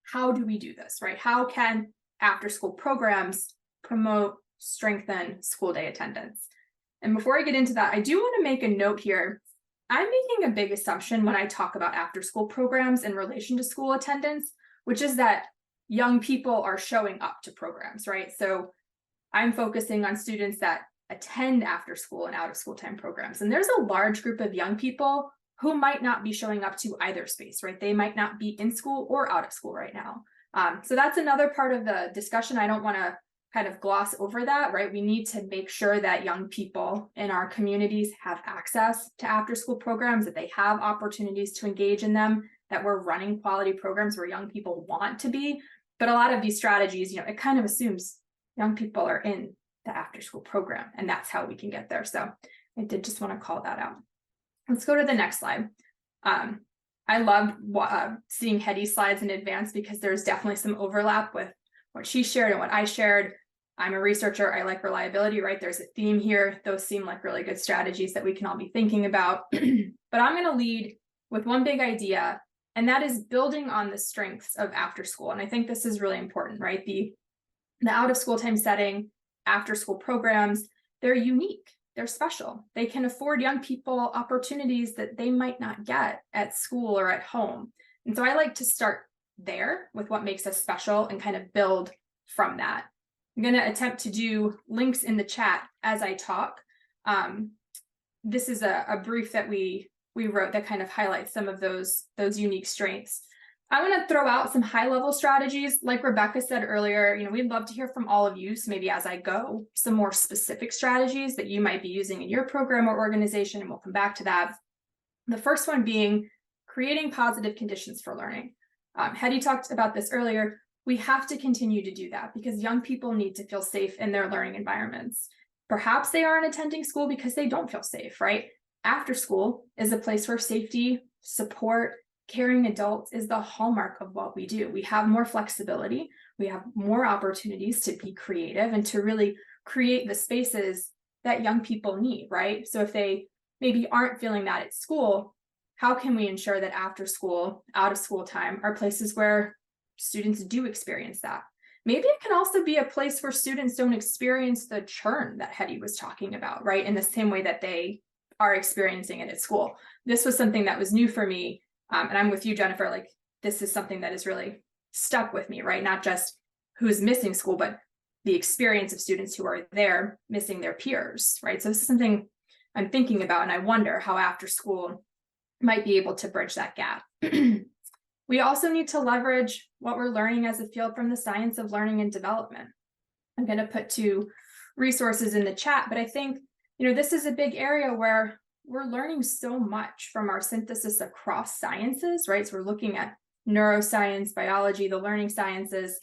How do we do this, right? How can after-school programs promote, strengthen school day attendance? And before I get into that, I do want to make a note here. I'm making a big assumption when I talk about after-school programs in relation to school attendance, which is that young people are showing up to programs, right? So I'm focusing on students that attend after-school and out-of-school time programs. And there's a large group of young people who might not be showing up to either space, right? They might not be in school or out of school right now. So that's another part of the discussion. I don't want to kind of gloss over that, right? We need to make sure that young people in our communities have access to after-school programs, that they have opportunities to engage in them, that we're running quality programs where young people want to be. But a lot of these strategies, it kind of assumes young people are in the after-school program, and that's how we can get there. So I did just want to call that out. Let's go to the next slide. I loved seeing Hetty's slides in advance because there's definitely some overlap with what she shared and what I shared. I'm a researcher. I like reliability, right? There's a theme here. Those seem like really good strategies that we can all be thinking about. But I'm going to lead with one big idea, and that is building on the strengths of after school. And I think this is really important, right? The out of school time setting, after school programs, they're unique. They're special. They can afford young people opportunities that they might not get at school or at home. And so I like to start there with what makes us special and kind of build from that. I'm going to attempt to do links in the chat as I talk. This is a brief that we wrote that kind of highlights some of those unique strengths. I want to throw out some high-level strategies. Like Rebecca said earlier, we'd love to hear from all of you. So maybe as I go, some more specific strategies that you might be using in your program or organization, and we'll come back to that. The first one being creating positive conditions for learning. Hetty talked about this earlier. We have to continue to do that because young people need to feel safe in their learning environments. Perhaps they aren't attending school because they don't feel safe, right? After school is a place where safety, support, caring adults is the hallmark of what we do. We have more flexibility. we have more opportunities to be creative and to really create the spaces that young people need, right? So if they maybe aren't feeling that at school, how can we ensure that after school, out of school time are places where students do experience that? Maybe it can also be a place where students don't experience the churn that Hetty was talking about, right? In the same way that they are experiencing it at school. This was something that was new for me. And I'm with you, Jennifer, like this is something that has really stuck with me, right? Not just who's missing school, but the experience of students who are there missing their peers, right? So this is something I'm thinking about, and I wonder how after school might be able to bridge that gap. We also need to leverage what we're learning as a field from the science of learning and development. I'm going to put 2 resources in the chat, but I think, this is a big area where we're learning so much from our synthesis across sciences, right? So we're looking at neuroscience, biology, the learning sciences,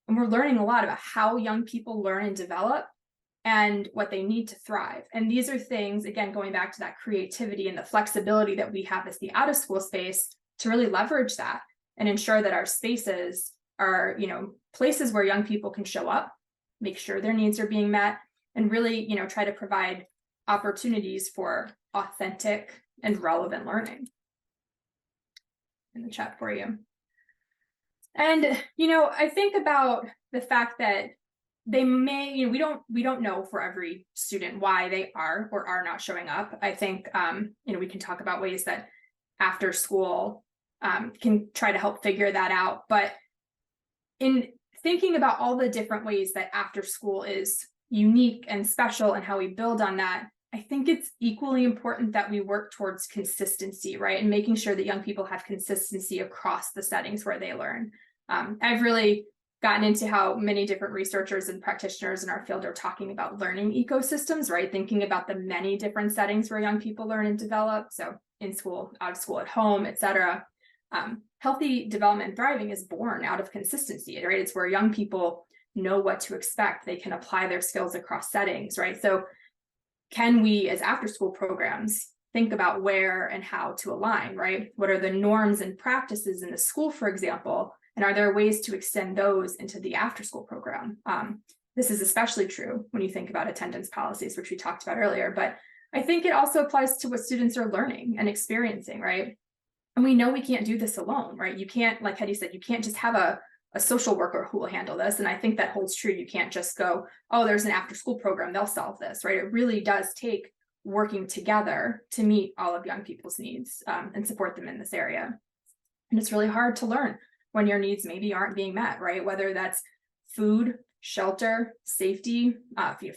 and we're learning a lot about how young people learn and develop and what they need to thrive. And these are things, again, going back to that creativity and the flexibility that we have as the out of school space to really leverage that and ensure that our spaces are, places where young people can show up, make sure their needs are being met, and really, try to provide opportunities for authentic and relevant learning. In the chat for you. And, I think about the fact that they may, we don't know for every student why they are or are not showing up. I think, we can talk about ways that after school can try to help figure that out. But in thinking about all the different ways that after school is unique and special and how we build on that, I think it's equally important that we work towards consistency, right? And making sure that young people have consistency across the settings where they learn. I've really gotten into how many different researchers and practitioners in our field are talking about learning ecosystems, right? Thinking about the many different settings where young people learn and develop. So in school, out of school, at home, et cetera. Healthy development and thriving is born out of consistency, right? It's where young people know what to expect. They can apply their skills across settings, right? So can we, as after school programs, think about where and how to align, right? What are the norms and practices in the school, for example, and are there ways to extend those into the after school program? This is especially true when you think about attendance policies, which we talked about earlier, but I think it also applies to what students are learning and experiencing, right? And we know we can't do this alone, right? You can't, like Hetty said, you can't just have a social worker who will handle this. And I think that holds true. You can't just go, oh, there's an after school program, they'll solve this, right? It really does take working together to meet all of young people's needs and support them in this area. And it's really hard to learn when your needs maybe aren't being met, right? Whether that's food, shelter, safety,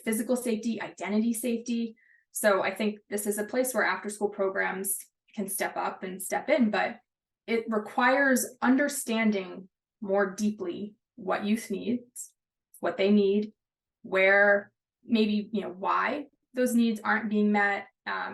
physical safety, identity safety. So I think this is a place where after school programs can step up and step in, but it requires understanding more deeply what youth needs, what they need, where maybe, why those needs aren't being met,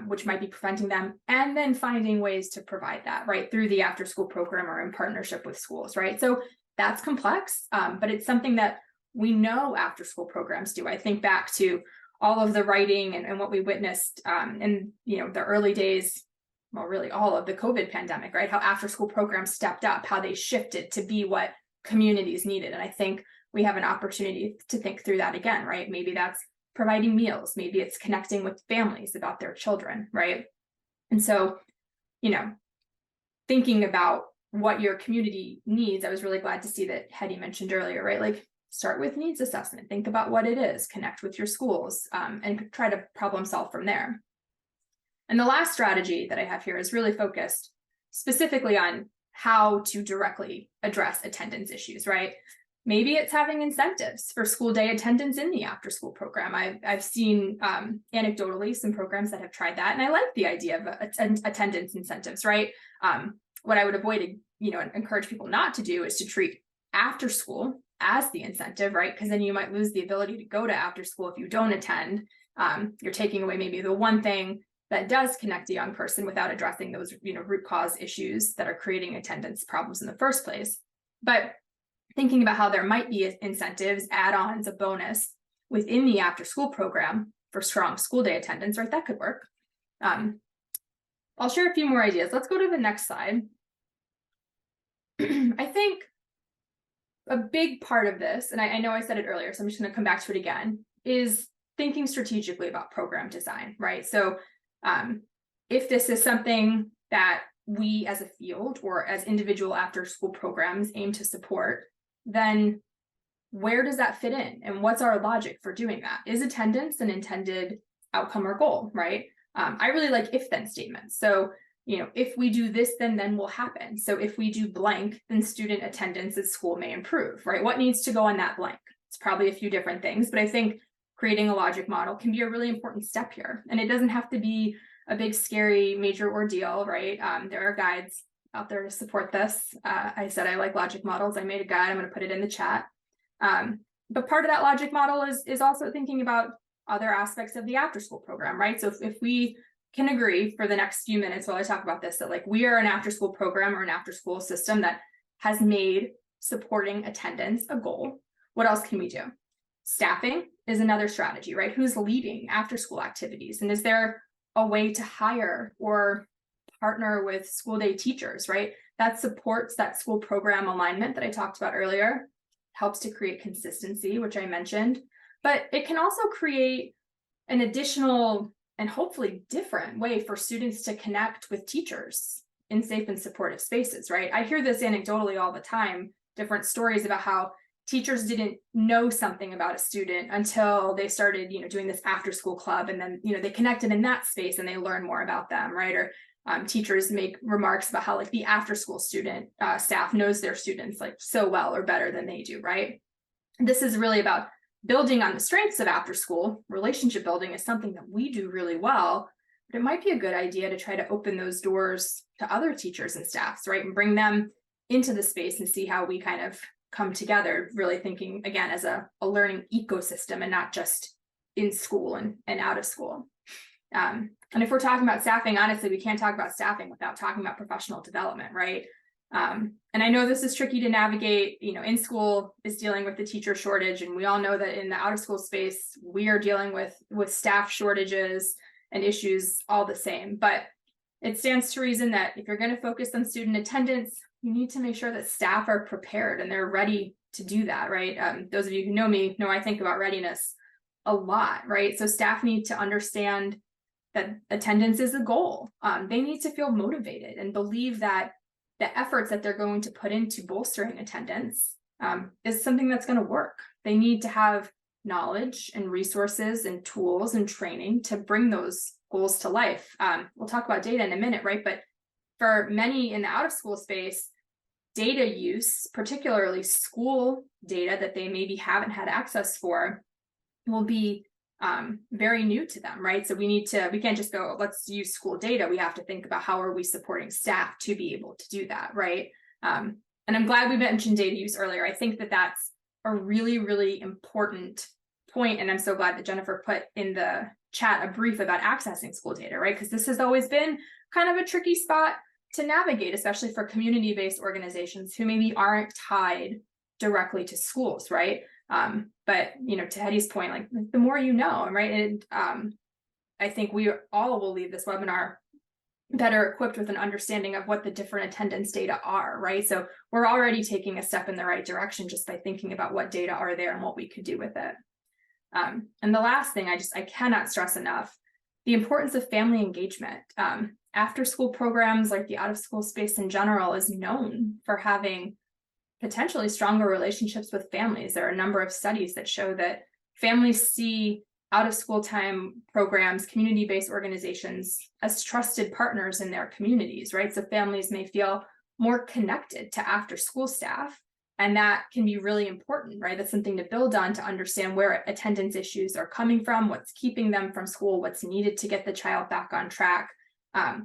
which might be preventing them, and then finding ways to provide that, right, through the after school program or in partnership with schools, right? So that's complex, but it's something that we know after school programs do. I think back to all of the writing and what we witnessed in the early days, well, really all of the COVID pandemic, right? How after school programs stepped up, how they shifted to be what communities needed. And I think we have an opportunity to think through that again, right? Maybe that's providing meals, maybe it's connecting with families about their children, right? And so, thinking about what your community needs, I was really glad to see that Hetty mentioned earlier, right? Like start with needs assessment, think about what it is, connect with your schools, and try to problem solve from there. And the last strategy that I have here is really focused specifically on how to directly address attendance issues, right? Maybe it's having incentives for school day attendance in the after school program. I've seen anecdotally some programs that have tried that, and I like the idea of attendance incentives, right? What I would avoid, and encourage people not to do is to treat after school as the incentive, right? Because then you might lose the ability to go to after school if you don't attend. You're taking away maybe the one thing that does connect a young person without addressing those, root cause issues that are creating attendance problems in the first place. But thinking about how there might be incentives, add-ons, a bonus within the after school program for strong school day attendance, right? That could work. I'll share a few more ideas. Let's go to the next slide. I think a big part of this, and I know I said it earlier, so I'm just going to come back to it again, is thinking strategically about program design, right? So if this is something that we as a field or as individual after school programs aim to support, then where does that fit in? And what's our logic for doing that? Is attendance an intended outcome or goal, right? I really like if-then statements. So, if we do this, then will happen. So if we do blank, then student attendance at school may improve, right? What needs to go on that blank? It's probably a few different things, but I think creating a logic model can be a really important step here. And it doesn't have to be a big, scary, major ordeal, right? There are guides out there to support this. I said I like logic models. I made a guide. I'm going to put it in the chat. But part of that logic model is also thinking about other aspects of the after school program, right? So if we can agree for the next few minutes while I talk about this, that like we are an after school program or an after school system that has made supporting attendance a goal, what else can we do? Staffing is another strategy, right? Who's leading after school activities? And is there a way to hire or partner with school day teachers, right? That supports that school program alignment that I talked about earlier, helps to create consistency, which I mentioned, but it can also create an additional and hopefully different way for students to connect with teachers in safe and supportive spaces, right? I hear this anecdotally all the time, different stories about how teachers didn't know something about a student until they started, doing this after school club. And then, they connected in that space and they learn more about them, right? Or teachers make remarks about how like the after school student staff knows their students like so well or better than they do, right? This is really about building on the strengths of after school. Relationship building is something that we do really well, but it might be a good idea to try to open those doors to other teachers and staffs, right? And bring them into the space and see how we kind of come together, really thinking again as a learning ecosystem and not just in school and out of school. And if we're talking about staffing, honestly, we can't talk about staffing without talking about professional development, right? And I know this is tricky to navigate, in school is dealing with the teacher shortage. And we all know that in the out of school space, we are dealing with staff shortages and issues all the same. But it stands to reason that if you're going to focus on student attendance, you need to make sure that staff are prepared and they're ready to do that, right? Those of you who know me know I think about readiness a lot, right? So staff need to understand that attendance is a goal. They need to feel motivated and believe that the efforts that they're going to put into bolstering attendance is something that's going to work. They need to have knowledge and resources and tools and training to bring those goals to life. We'll talk about data in a minute, right? But for many in the out of school space, data use, particularly school data that they maybe haven't had access for, will be very new to them, right? So we can't just go, let's use school data. We have to think about how are we supporting staff to be able to do that, right? And I'm glad we mentioned data use earlier. I think that that's a really, really important point. And I'm so glad that Jennifer put in the chat a brief about accessing school data, right? Because this has always been kind of a tricky spot to navigate, especially for community-based organizations who maybe aren't tied directly to schools, right? But to Hetty's point, like the more you know, right? And I think we all will leave this webinar better equipped with an understanding of what the different attendance data are, right? So we're already taking a step in the right direction just by thinking about what data are there and what we could do with it. And the last thing I cannot stress enough, the importance of family engagement. After school programs like the out of school space in general is known for having potentially stronger relationships with families. There are a number of studies that show that families see out of school time programs, community-based organizations as trusted partners in their communities, right? So families may feel more connected to after school staff, and that can be really important, right? That's something to build on to understand where attendance issues are coming from, what's keeping them from school, what's needed to get the child back on track. Out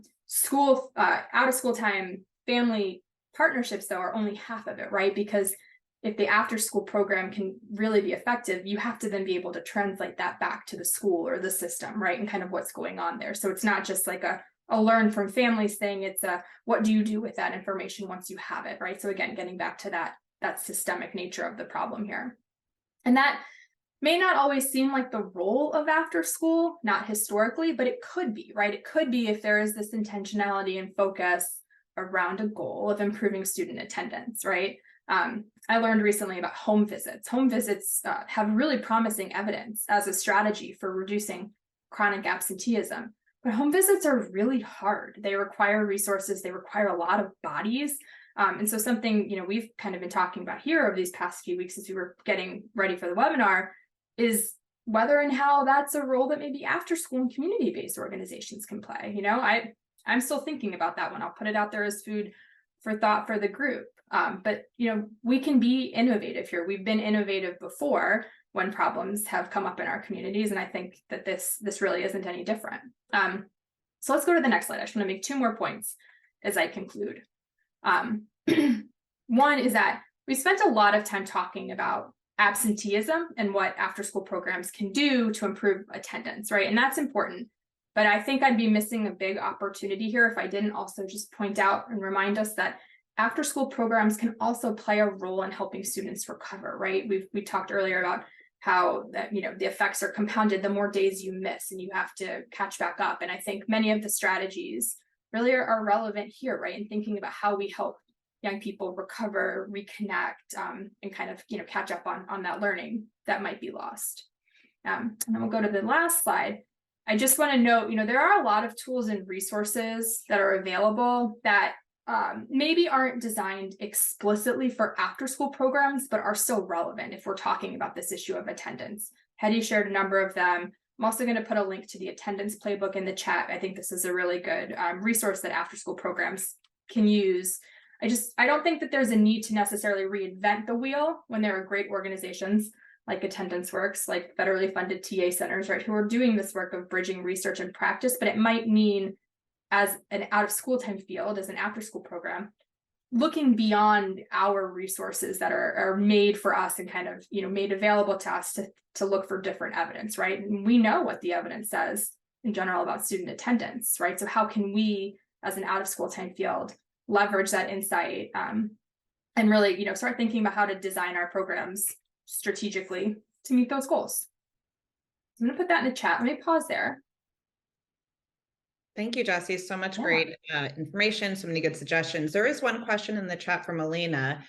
of school time family partnerships, though, are only half of it, right? Because if the after school program can really be effective, you have to then be able to translate that back to the school or the system, right? And kind of what's going on there. So it's not just like a learn from families thing, it's a what do you do with that information once you have it, right? So again, getting back to that systemic nature of the problem here. And that may not always seem like the role of after school, not historically, but it could be, right? It could be if there is this intentionality and focus around a goal of improving student attendance, right? I learned recently about home visits. Home visits have really promising evidence as a strategy for reducing chronic absenteeism. But home visits are really hard. They require resources. They require a lot of bodies. And so something, we've kind of been talking about here over these past few weeks as we were getting ready for the webinar is whether and how that's a role that maybe after school and community-based organizations can play. I'm still thinking about that one. I'll put it out there as food for thought for the group. But we can be innovative here. We've been innovative before when problems have come up in our communities, and I think that this really isn't any different. So let's go to the next slide. I just want to make 2 more points as I conclude. One is that we spent a lot of time talking about absenteeism and what after-school programs can do to improve attendance, right? And that's important. But I think I'd be missing a big opportunity here if I didn't also just point out and remind us that after-school programs can also play a role in helping students recover, right? We talked earlier about how that the effects are compounded the more days you miss and you have to catch back up. And I think many of the strategies really are relevant here, right? In thinking about how we help young people recover, reconnect, and kind of catch up on that learning that might be lost. And then we'll go to the last slide. I just want to note, there are a lot of tools and resources that are available that maybe aren't designed explicitly for after-school programs, but are still relevant if we're talking about this issue of attendance. Hetty shared a number of them. I'm also going to put a link to the attendance playbook in the chat. I think this is a really good resource that after-school programs can use. I don't think that there's a need to necessarily reinvent the wheel when there are great organizations like Attendance Works, like federally funded TA centers, right, who are doing this work of bridging research and practice, but it might mean as an out of school time field, as an after school program, looking beyond our resources that are made for us and kind of, made available to us to look for different evidence, right? And we know what the evidence says in general about student attendance, right? So how can we, as an out of school time field, leverage that insight and really, start thinking about how to design our programs strategically to meet those goals. I'm going to put that in the chat. Let me pause there. Thank you, Jessie. So much Yeah. great information, so many good suggestions. There is one question in the chat from Elena.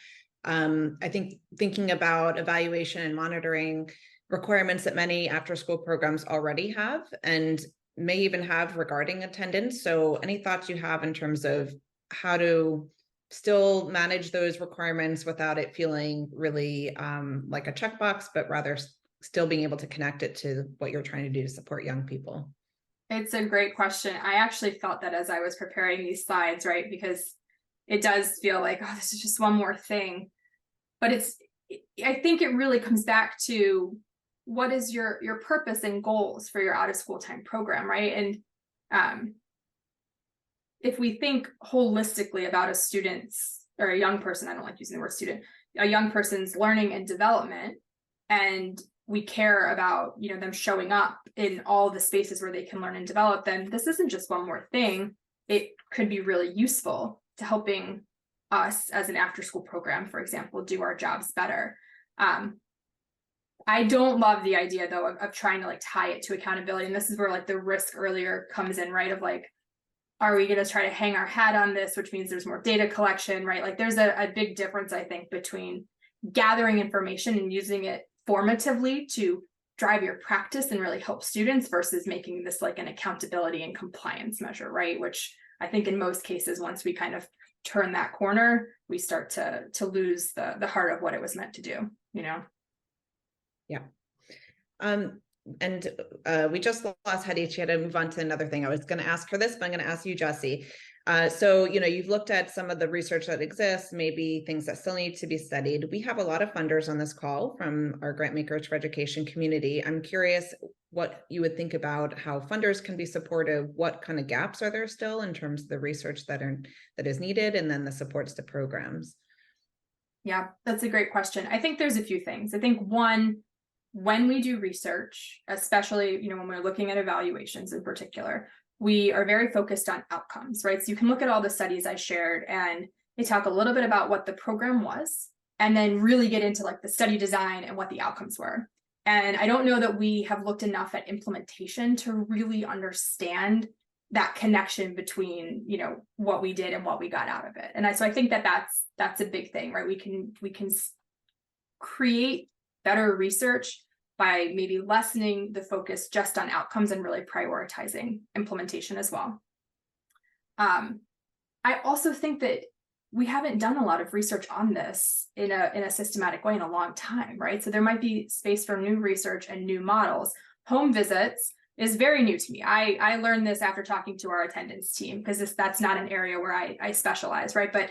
I think thinking about evaluation and monitoring requirements that many after-school programs already have and may even have regarding attendance. So any thoughts you have in terms of how to still manage those requirements without it feeling really like a checkbox, but rather still being able to connect it to what you're trying to do to support young people? It's a great question. I actually felt that as I was preparing these slides, right? Because it does feel like, oh, this is just one more thing. But I think it really comes back to what is your purpose and goals for your out of school time program, right? And if we think holistically about a student's or a young person, I don't like using the word student, a young person's learning and development, and we care about, them showing up in all the spaces where they can learn and develop, then this isn't just one more thing. It could be really useful to helping us as an after school program, for example, do our jobs better. I don't love the idea though of trying to tie it to accountability. And this is where the risk earlier comes in, right? Of are we going to try to hang our hat on this, which means there's more data collection, right? There's a big difference, I think, between gathering information and using it formatively to drive your practice and really help students versus making this an accountability and compliance measure, right? Which I think in most cases, once we kind of turn that corner, we start to lose the heart of what it was meant to do, Yeah. And we just lost Hetty. She had to move on to another thing. I was going to ask her this, but I'm going to ask you, Jessie. So, you've looked at some of the research that exists, maybe things that still need to be studied. We have a lot of funders on this call from our Grant Makers for Education community. I'm curious what you would think about how funders can be supportive. What kind of gaps are there still in terms of the research that is needed, and then the supports to programs? Yeah, that's a great question. I think there's a few things. I think one, when we do research, especially, when we're looking at evaluations in particular, we are very focused on outcomes, right? So you can look at all the studies I shared and they talk a little bit about what the program was, and then really get into the study design and what the outcomes were. And I don't know that we have looked enough at implementation to really understand that connection between, you know, what we did and what we got out of it. And so I think that that's a big thing, right? We can create better research by maybe lessening the focus just on outcomes and really prioritizing implementation as well. I also think that we haven't done a lot of research on this in a systematic way in a long time, right? So there might be space for new research and new models. Home visits is very new to me. I learned this after talking to our attendance team, because that's not an area where I specialize, right? But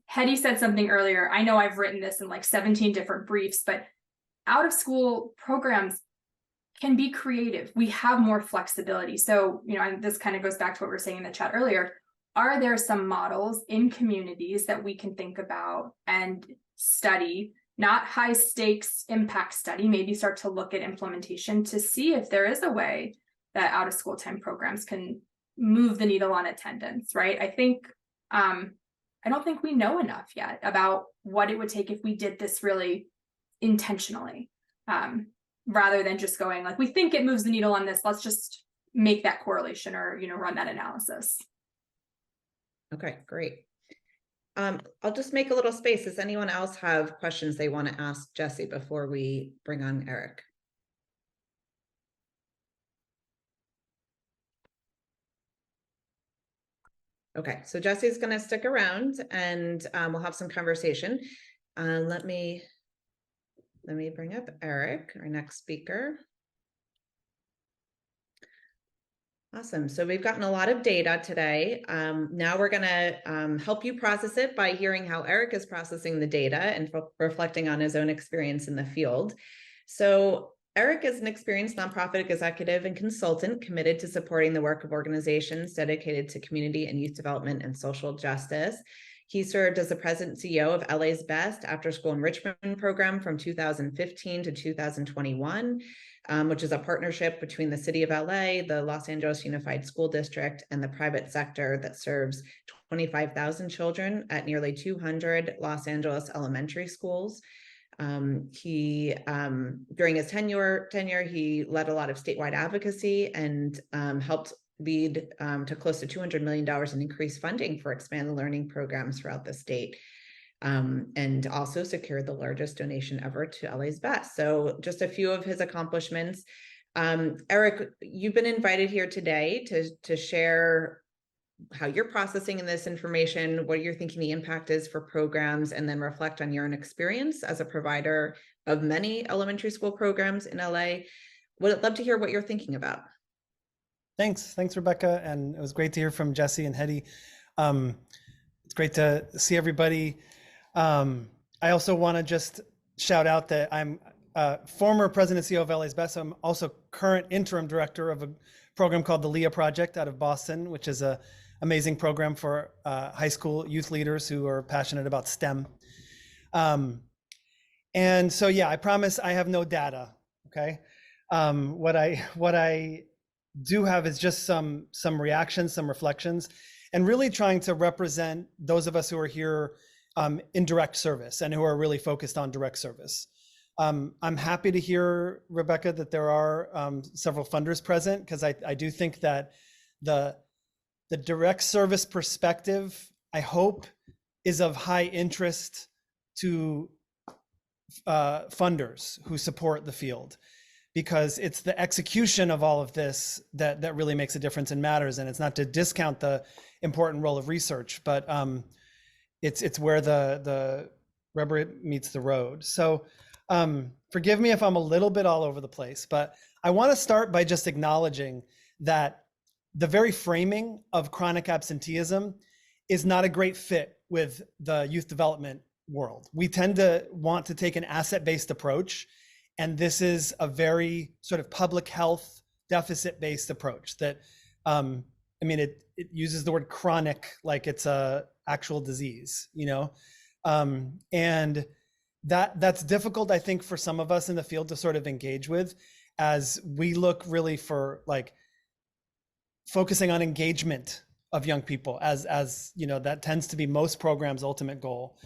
Hetty said something earlier. I know I've written this in like 17 different briefs, but out of school programs can be creative. We have more flexibility. So, you know, this kind of goes back to what we were saying in the chat earlier. Are there some models in communities that we can think about and study, not high stakes impact study, maybe start to look at implementation to see if there is a way that out of school time programs can move the needle on attendance, right? I think, I don't think we know enough yet about what it would take if we did this really intentionally, rather than just going like, we think it moves the needle on this, let's just make that correlation or, you know, run that analysis. Okay, great. I'll just make a little space. Does anyone else have questions they want to ask Jessie before we bring on Eric? Okay, so Jessie's going to stick around and we'll have some conversation. Let me bring up Eric, our next speaker. Awesome. So we've gotten a lot of data today. Now we're going to help you process it by hearing how Eric is processing the data and reflecting on his own experience in the field. So Eric is an experienced nonprofit executive and consultant committed to supporting the work of organizations dedicated to community and youth development and social justice. He served as the president and CEO of LA's Best After-School Enrichment Program from 2015 to 2021. Which is a partnership between the city of LA, the Los Angeles Unified School District, and the private sector that serves 25,000 children at nearly 200 Los Angeles elementary schools. During his tenure, he led a lot of statewide advocacy and helped lead to close to $200 million in increased funding for Expand the Learning programs throughout the state. And also secured the largest donation ever to LA's Best. So just a few of his accomplishments. Eric, you've been invited here today to share how you're processing in this information, what you're thinking the impact is for programs, and then reflect on your own experience as a provider of many elementary school programs in LA. Would love to hear what you're thinking about. Thanks, Rebecca. And it was great to hear from Jessie and Hetty. It's great to see everybody. I also want to just shout out that I'm former president and CEO of LA's Best. I'm also current interim director of a program called the LEA Project out of Boston, which is an amazing program for high school youth leaders who are passionate about STEM. And so, yeah, I promise I have no data. Okay, what I do have is just some reactions, some reflections, and really trying to represent those of us who are here in direct service and who are really focused on direct service. I'm happy to hear, Rebecca, that there are several funders present, because I do think that the direct service perspective, I hope, is of high interest to funders who support the field, because it's the execution of all of this that really makes a difference and matters. And it's not to discount the important role of research, but it's where the rubber meets the road. So forgive me if I'm a little bit all over the place, but I want to start by just acknowledging that the very framing of chronic absenteeism is not a great fit with the youth development world. We tend to want to take an asset-based approach, and this is a very sort of public health deficit-based approach that, it uses the word chronic like it's a actual disease, and that's difficult, I think, for some of us in the field to sort of engage with, as we look really for like focusing on engagement of young people as that tends to be most programs' ultimate goal.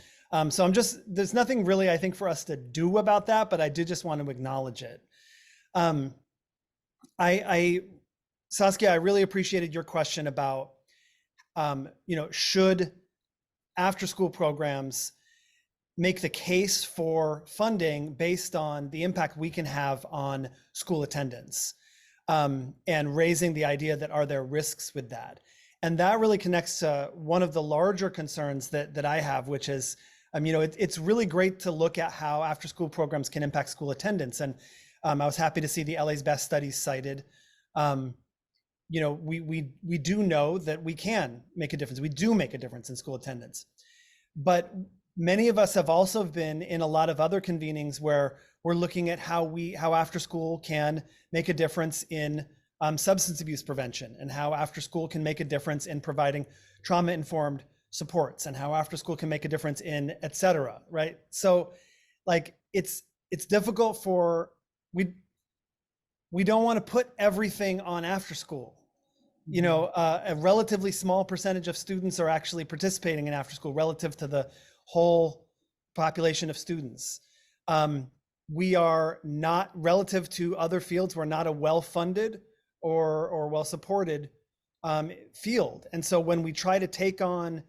So there's nothing really, I think, for us to do about that, but I do just want to acknowledge it. I Saskia, I really appreciated your question about, should after-school programs make the case for funding based on the impact we can have on school attendance, and raising the idea that are there risks with that? And that really connects to one of the larger concerns that I have, which is, it's really great to look at how after-school programs can impact school attendance. And I was happy to see the LA's Best Studies cited. We do know that we can make a difference. We do make a difference in school attendance. But many of us have also been in a lot of other convenings where we're looking at how after school can make a difference in substance abuse prevention, and how after school can make a difference in providing trauma-informed supports, and how after school can make a difference in et cetera, right? So like it's difficult we don't want to put everything on after school. A relatively small percentage of students are actually participating in after school relative to the whole population of students. We are not, relative to other fields, we're not a well-funded or well-supported field. And so when we try to take on,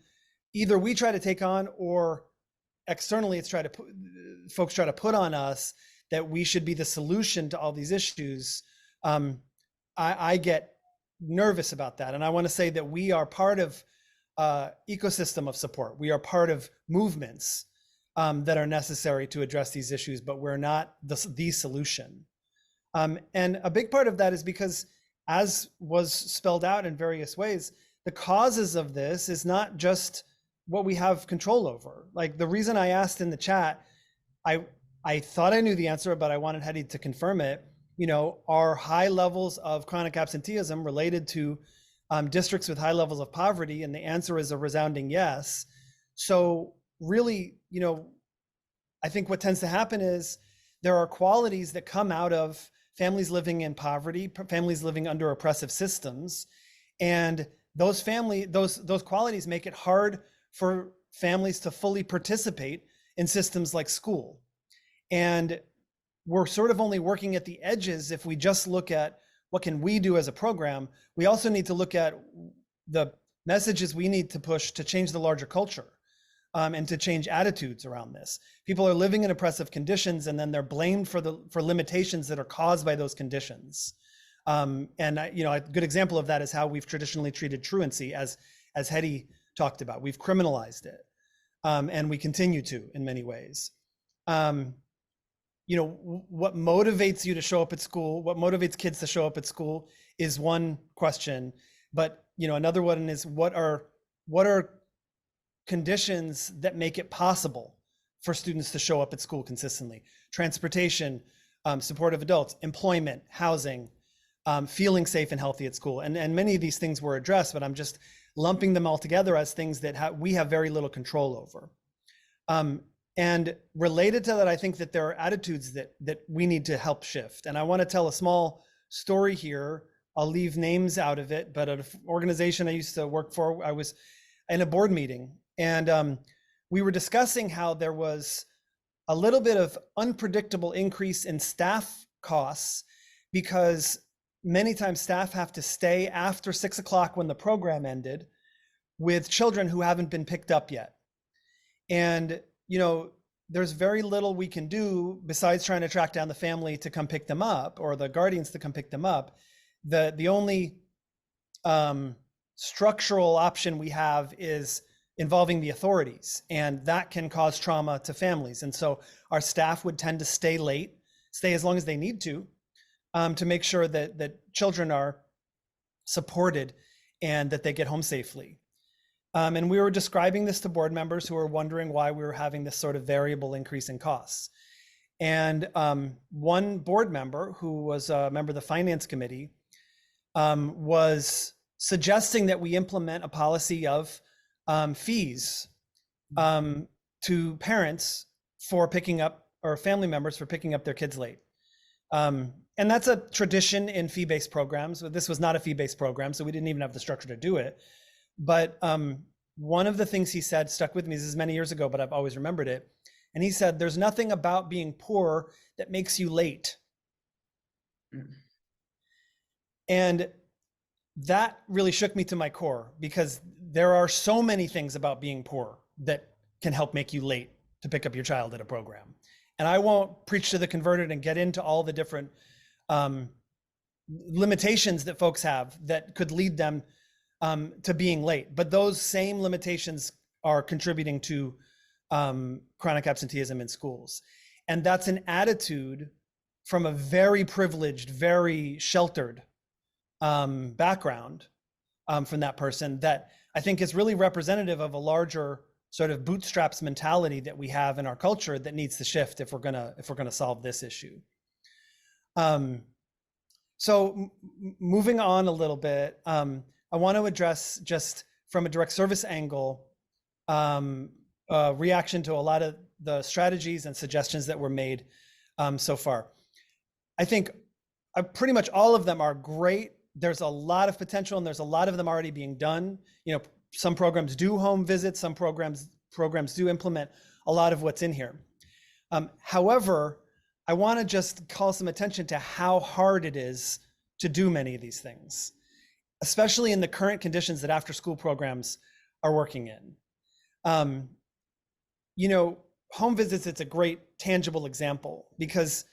either we try to take on, or externally folks try to put on us that we should be the solution to all these issues, I get nervous about that. And I want to say that we are part of ecosystem of support. We are part of movements that are necessary to address these issues, but we're not the solution. And a big part of that is because, as was spelled out in various ways, the causes of this is not just what we have control over. Like the reason I asked in the chat, I thought I knew the answer, but I wanted Hetty to confirm it. Are high levels of chronic absenteeism related to districts with high levels of poverty? And the answer is a resounding yes. So really, I think what tends to happen is there are qualities that come out of families living in poverty, families living under oppressive systems. And those qualities make it hard for families to fully participate in systems like school. And we're sort of only working at the edges if we just look at what can we do as a program. We also need to look at the messages we need to push to change the larger culture, and to change attitudes around this. People are living in oppressive conditions, and then they're blamed for limitations that are caused by those conditions. And a good example of that is how we've traditionally treated truancy, as Hetty talked about. We've criminalized it, and we continue to in many ways. What motivates you to show up at school, what motivates kids to show up at school is one question. But, another one is what are conditions that make it possible for students to show up at school consistently? Transportation, supportive adults, employment, housing, feeling safe and healthy at school. And many of these things were addressed, but I'm just lumping them all together as things that we have very little control over. And related to that, I think that there are attitudes that we need to help shift. And I want to tell a small story here. I'll leave names out of it, but at an organization I used to work for, I was in a board meeting, and we were discussing how there was a little bit of unpredictable increase in staff costs, because many times staff have to stay after 6 o'clock when the program ended with children who haven't been picked up yet. And there's very little we can do besides trying to track down the family to come pick them up, or the guardians to come pick them up. The only structural option we have is involving the authorities, and that can cause trauma to families. And so our staff would tend to stay as long as they need to make sure that children are supported and that they get home safely. And we were describing this to board members who were wondering why we were having this sort of variable increase in costs. And one board member, who was a member of the finance committee, was suggesting that we implement a policy of fees to parents for picking up, or family members for picking up their kids late. And that's a tradition in fee-based programs. This was not a fee-based program, so we didn't even have the structure to do it. But one of the things he said stuck with me. This is many years ago, but I've always remembered it. And he said, "There's nothing about being poor that makes you late." And that really shook me to my core, because there are so many things about being poor that can help make you late to pick up your child at a program. And I won't preach to the converted and get into all the different limitations that folks have that could lead them to being late. But those same limitations are contributing to chronic absenteeism in schools. And that's an attitude from a very privileged, very sheltered background from that person that I think is really representative of a larger sort of bootstraps mentality that we have in our culture that needs to shift if we're gonna solve this issue. So moving on a little bit, I want to address, just from a direct service angle, reaction to a lot of the strategies and suggestions that were made so far. I think pretty much all of them are great. There's a lot of potential, and there's a lot of them already being done. You know, some programs do home visits, some programs do implement a lot of what's in here. However, I want to just call some attention to how hard it is to do many of these things, especially in the current conditions that after school programs are working in. You know, home visits, it's a great tangible example, because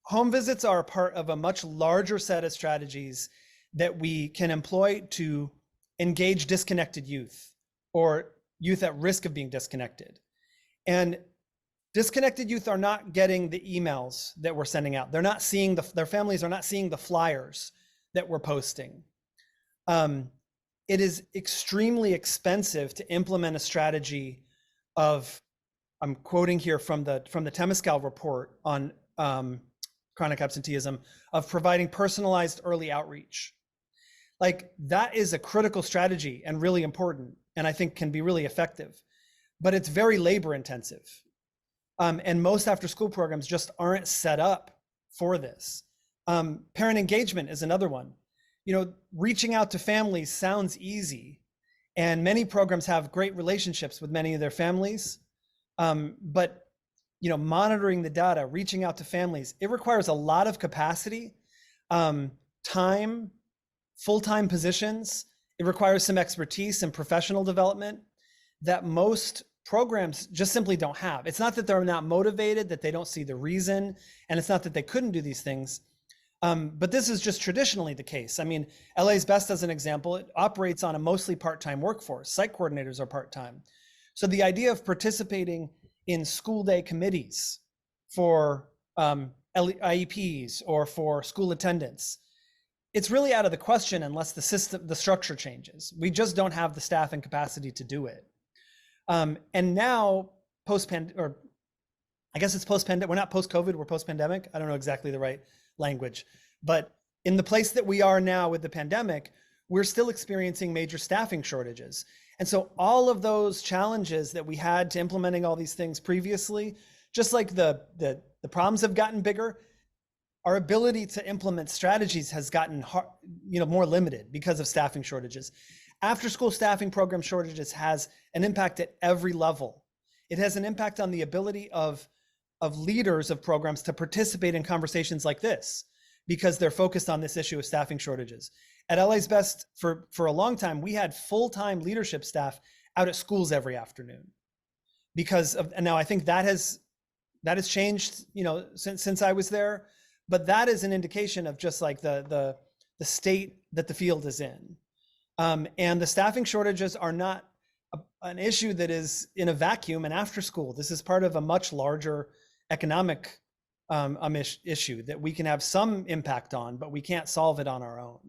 home visits are a part of a much larger set of strategies that we can employ to engage disconnected youth, or youth at risk of being disconnected. And disconnected youth are not getting the emails that we're sending out. They're not seeing their families are not seeing the flyers that we're posting. It is extremely expensive to implement a strategy of, I'm quoting here from the Temescal report on chronic absenteeism, of providing personalized early outreach. Like, that is a critical strategy and really important, and I think can be really effective, but it's very labor intensive. And most after school programs just aren't set up for this. Parent engagement is another one. You know, reaching out to families sounds easy, and many programs have great relationships with many of their families. But, you know, monitoring the data, reaching out to families, it requires a lot of capacity, time, full-time positions. It requires some expertise and professional development that most programs just simply don't have. It's not that they're not motivated, that they don't see the reason, and it's not that they couldn't do these things. But this is just traditionally the case. I mean, LA's Best, as an example, it operates on a mostly part-time workforce. Site coordinators are part-time. So the idea of participating in school day committees for IEPs or for school attendance, it's really out of the question unless the structure changes. We just don't have the staff and capacity to do it. And now we're not post-COVID, we're post-pandemic. I don't know exactly the right language, but in the place that we are now with the pandemic, we're still experiencing major staffing shortages. And so all of those challenges that we had to implementing all these things previously, just like the problems have gotten bigger, our ability to implement strategies has gotten more limited because of staffing shortages. After school staffing program shortages has an impact at every level. It has an impact on the ability of leaders of programs to participate in conversations like this, because they're focused on this issue of staffing shortages. At LA's Best, for a long time, we had full-time leadership staff out at schools every afternoon, and now I think that has changed, you know, since I was there, but that is an indication of just like the state that the field is in. And the staffing shortages are not an issue that is in a vacuum and after school. This is part of a much larger economic issue that we can have some impact on, but we can't solve it on our own.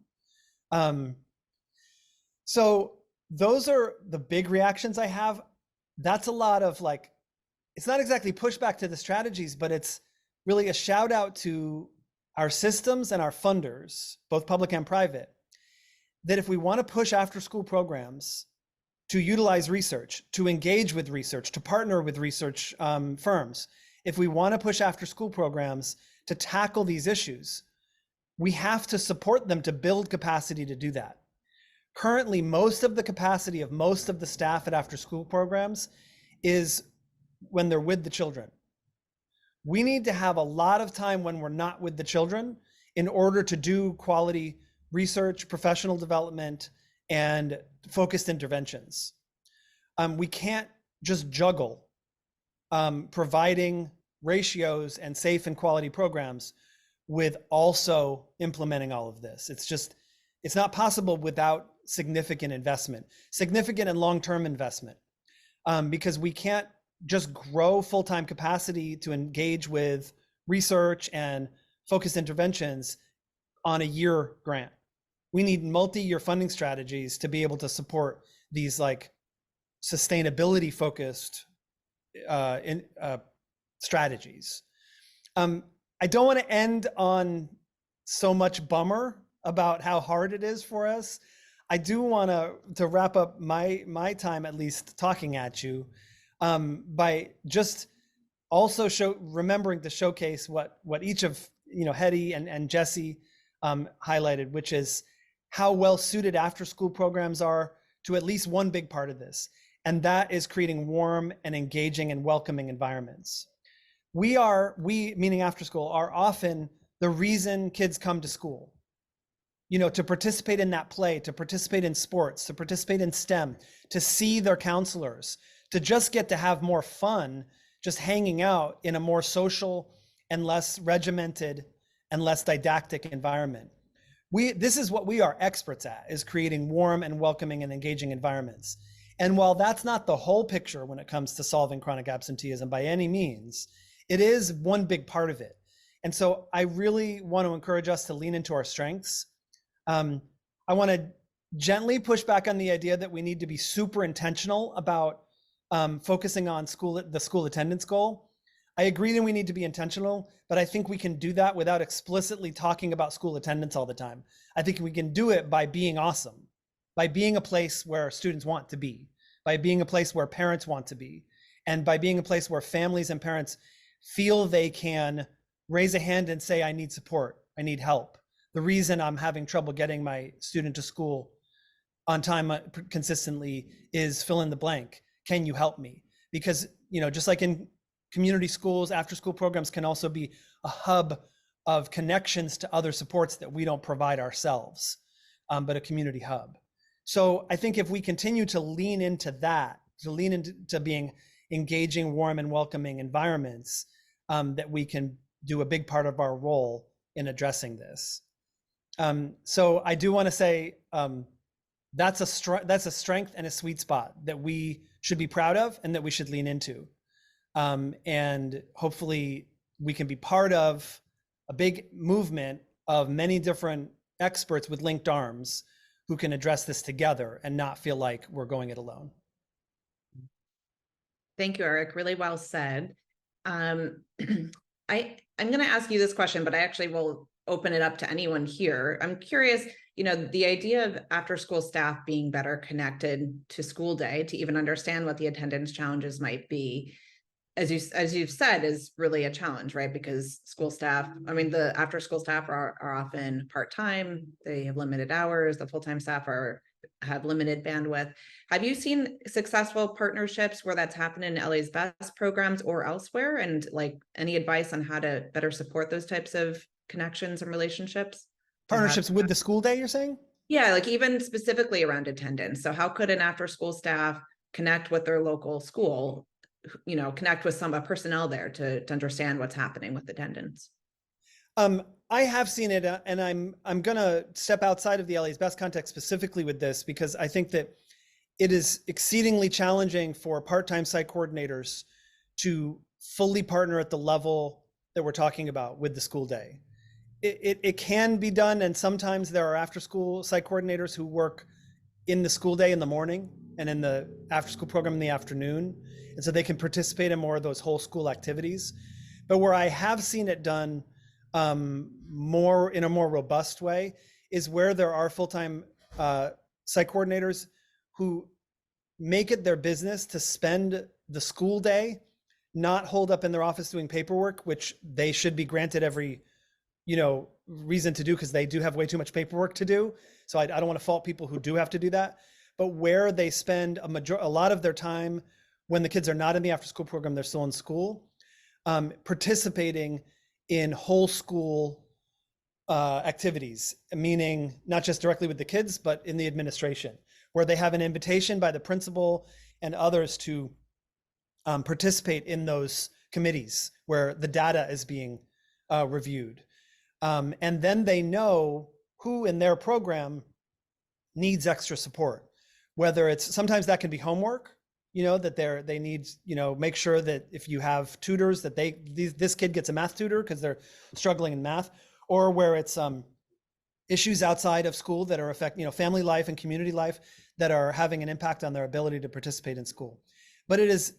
So those are the big reactions I have. That's a lot of, like, it's not exactly pushback to the strategies, but it's really a shout out to our systems and our funders, both public and private, that if we want to push after school programs to utilize research, to engage with research, to partner with research firms, if we want to push after school programs to tackle these issues, we have to support them to build capacity to do that. Currently, most of the capacity of most of the staff at after school programs is when they're with the children. We need to have a lot of time when we're not with the children in order to do quality research, professional development, and focused interventions. We can't just juggle providing ratios and safe and quality programs with also implementing all of this. It's not possible without significant investment, significant and long-term investment, because we can't just grow full-time capacity to engage with research and focused interventions on a year grant. We need multi-year funding strategies to be able to support these like sustainability focused strategies. I don't want to end on so much bummer about how hard it is for us. I do want to wrap up my time, at least talking at you, by just also remembering to showcase what each of Hetty and Jesse highlighted, which is how well suited after school programs are to at least one big part of this, and that is creating warm and engaging and welcoming environments. We meaning after school, are often the reason kids come to school. To participate in that play, to participate in sports, to participate in STEM, to see their counselors, to just get to have more fun, just hanging out in a more social and less regimented and less didactic environment. This is what we are experts at, is creating warm and welcoming and engaging environments. And while that's not the whole picture when it comes to solving chronic absenteeism by any means, it is one big part of it. And so I really want to encourage us to lean into our strengths. I want to gently push back on the idea that we need to be super intentional about focusing on the school attendance goal. I agree that we need to be intentional, but I think we can do that without explicitly talking about school attendance all the time. I think we can do it by being awesome, by being a place where students want to be, by being a place where parents want to be, and by being a place where families and parents feel they can raise a hand and say, I need support, I need help. The reason I'm having trouble getting my student to school on time consistently is fill in the blank. Can you help me? Because, just like in community schools, after school programs can also be a hub of connections to other supports that we don't provide ourselves, but a community hub. So I think if we continue to lean into that, to lean into being engaging, warm and welcoming environments, that we can do a big part of our role in addressing this. So I do want to say that's a strength and a sweet spot that we should be proud of and that we should lean into. And hopefully we can be part of a big movement of many different experts with linked arms who can address this together and not feel like we're going it alone. Thank you, Eric. Really well said. I'm going to ask you this question, but I actually will open it up to anyone here. I'm curious, the idea of after school staff being better connected to school day to even understand what the attendance challenges might be, as you've said, is really a challenge, right? Because school staff, the after school staff are often part-time, they have limited hours, the full-time staff have limited bandwidth. Have you seen successful partnerships where that's happened in LA's Best programs or elsewhere? And like any advice on how to better support those types of connections and relationships? Partnerships with the school day, you're saying? Yeah, like even specifically around attendance. So how could an after school staff connect with their local school, connect with some personnel there to understand what's happening with attendance? I have seen it, and I'm going to step outside of the LA's Best context specifically with this, because I think that it is exceedingly challenging for part-time site coordinators to fully partner at the level that we're talking about with the school day. It can be done, and sometimes there are after-school site coordinators who work in the school day in the morning and in the after-school program in the afternoon, and so they can participate in more of those whole school activities. But where I have seen it done more in a more robust way is where there are full-time site coordinators who make it their business to spend the school day not holed up in their office doing paperwork, which they should be granted every reason to do, because they do have way too much paperwork to do. So I don't want to fault people who do have to do that, but where they spend a lot of their time when the kids are not in the after school program, they're still in school, participating in whole school activities, meaning not just directly with the kids, but in the administration, where they have an invitation by the principal and others to participate in those committees where the data is being reviewed. And then they know who in their program needs extra support, whether it's, sometimes that can be homework, that they need, make sure that if you have tutors that this kid gets a math tutor because they're struggling in math, or where it's issues outside of school that are affecting, family life and community life that are having an impact on their ability to participate in school. But it's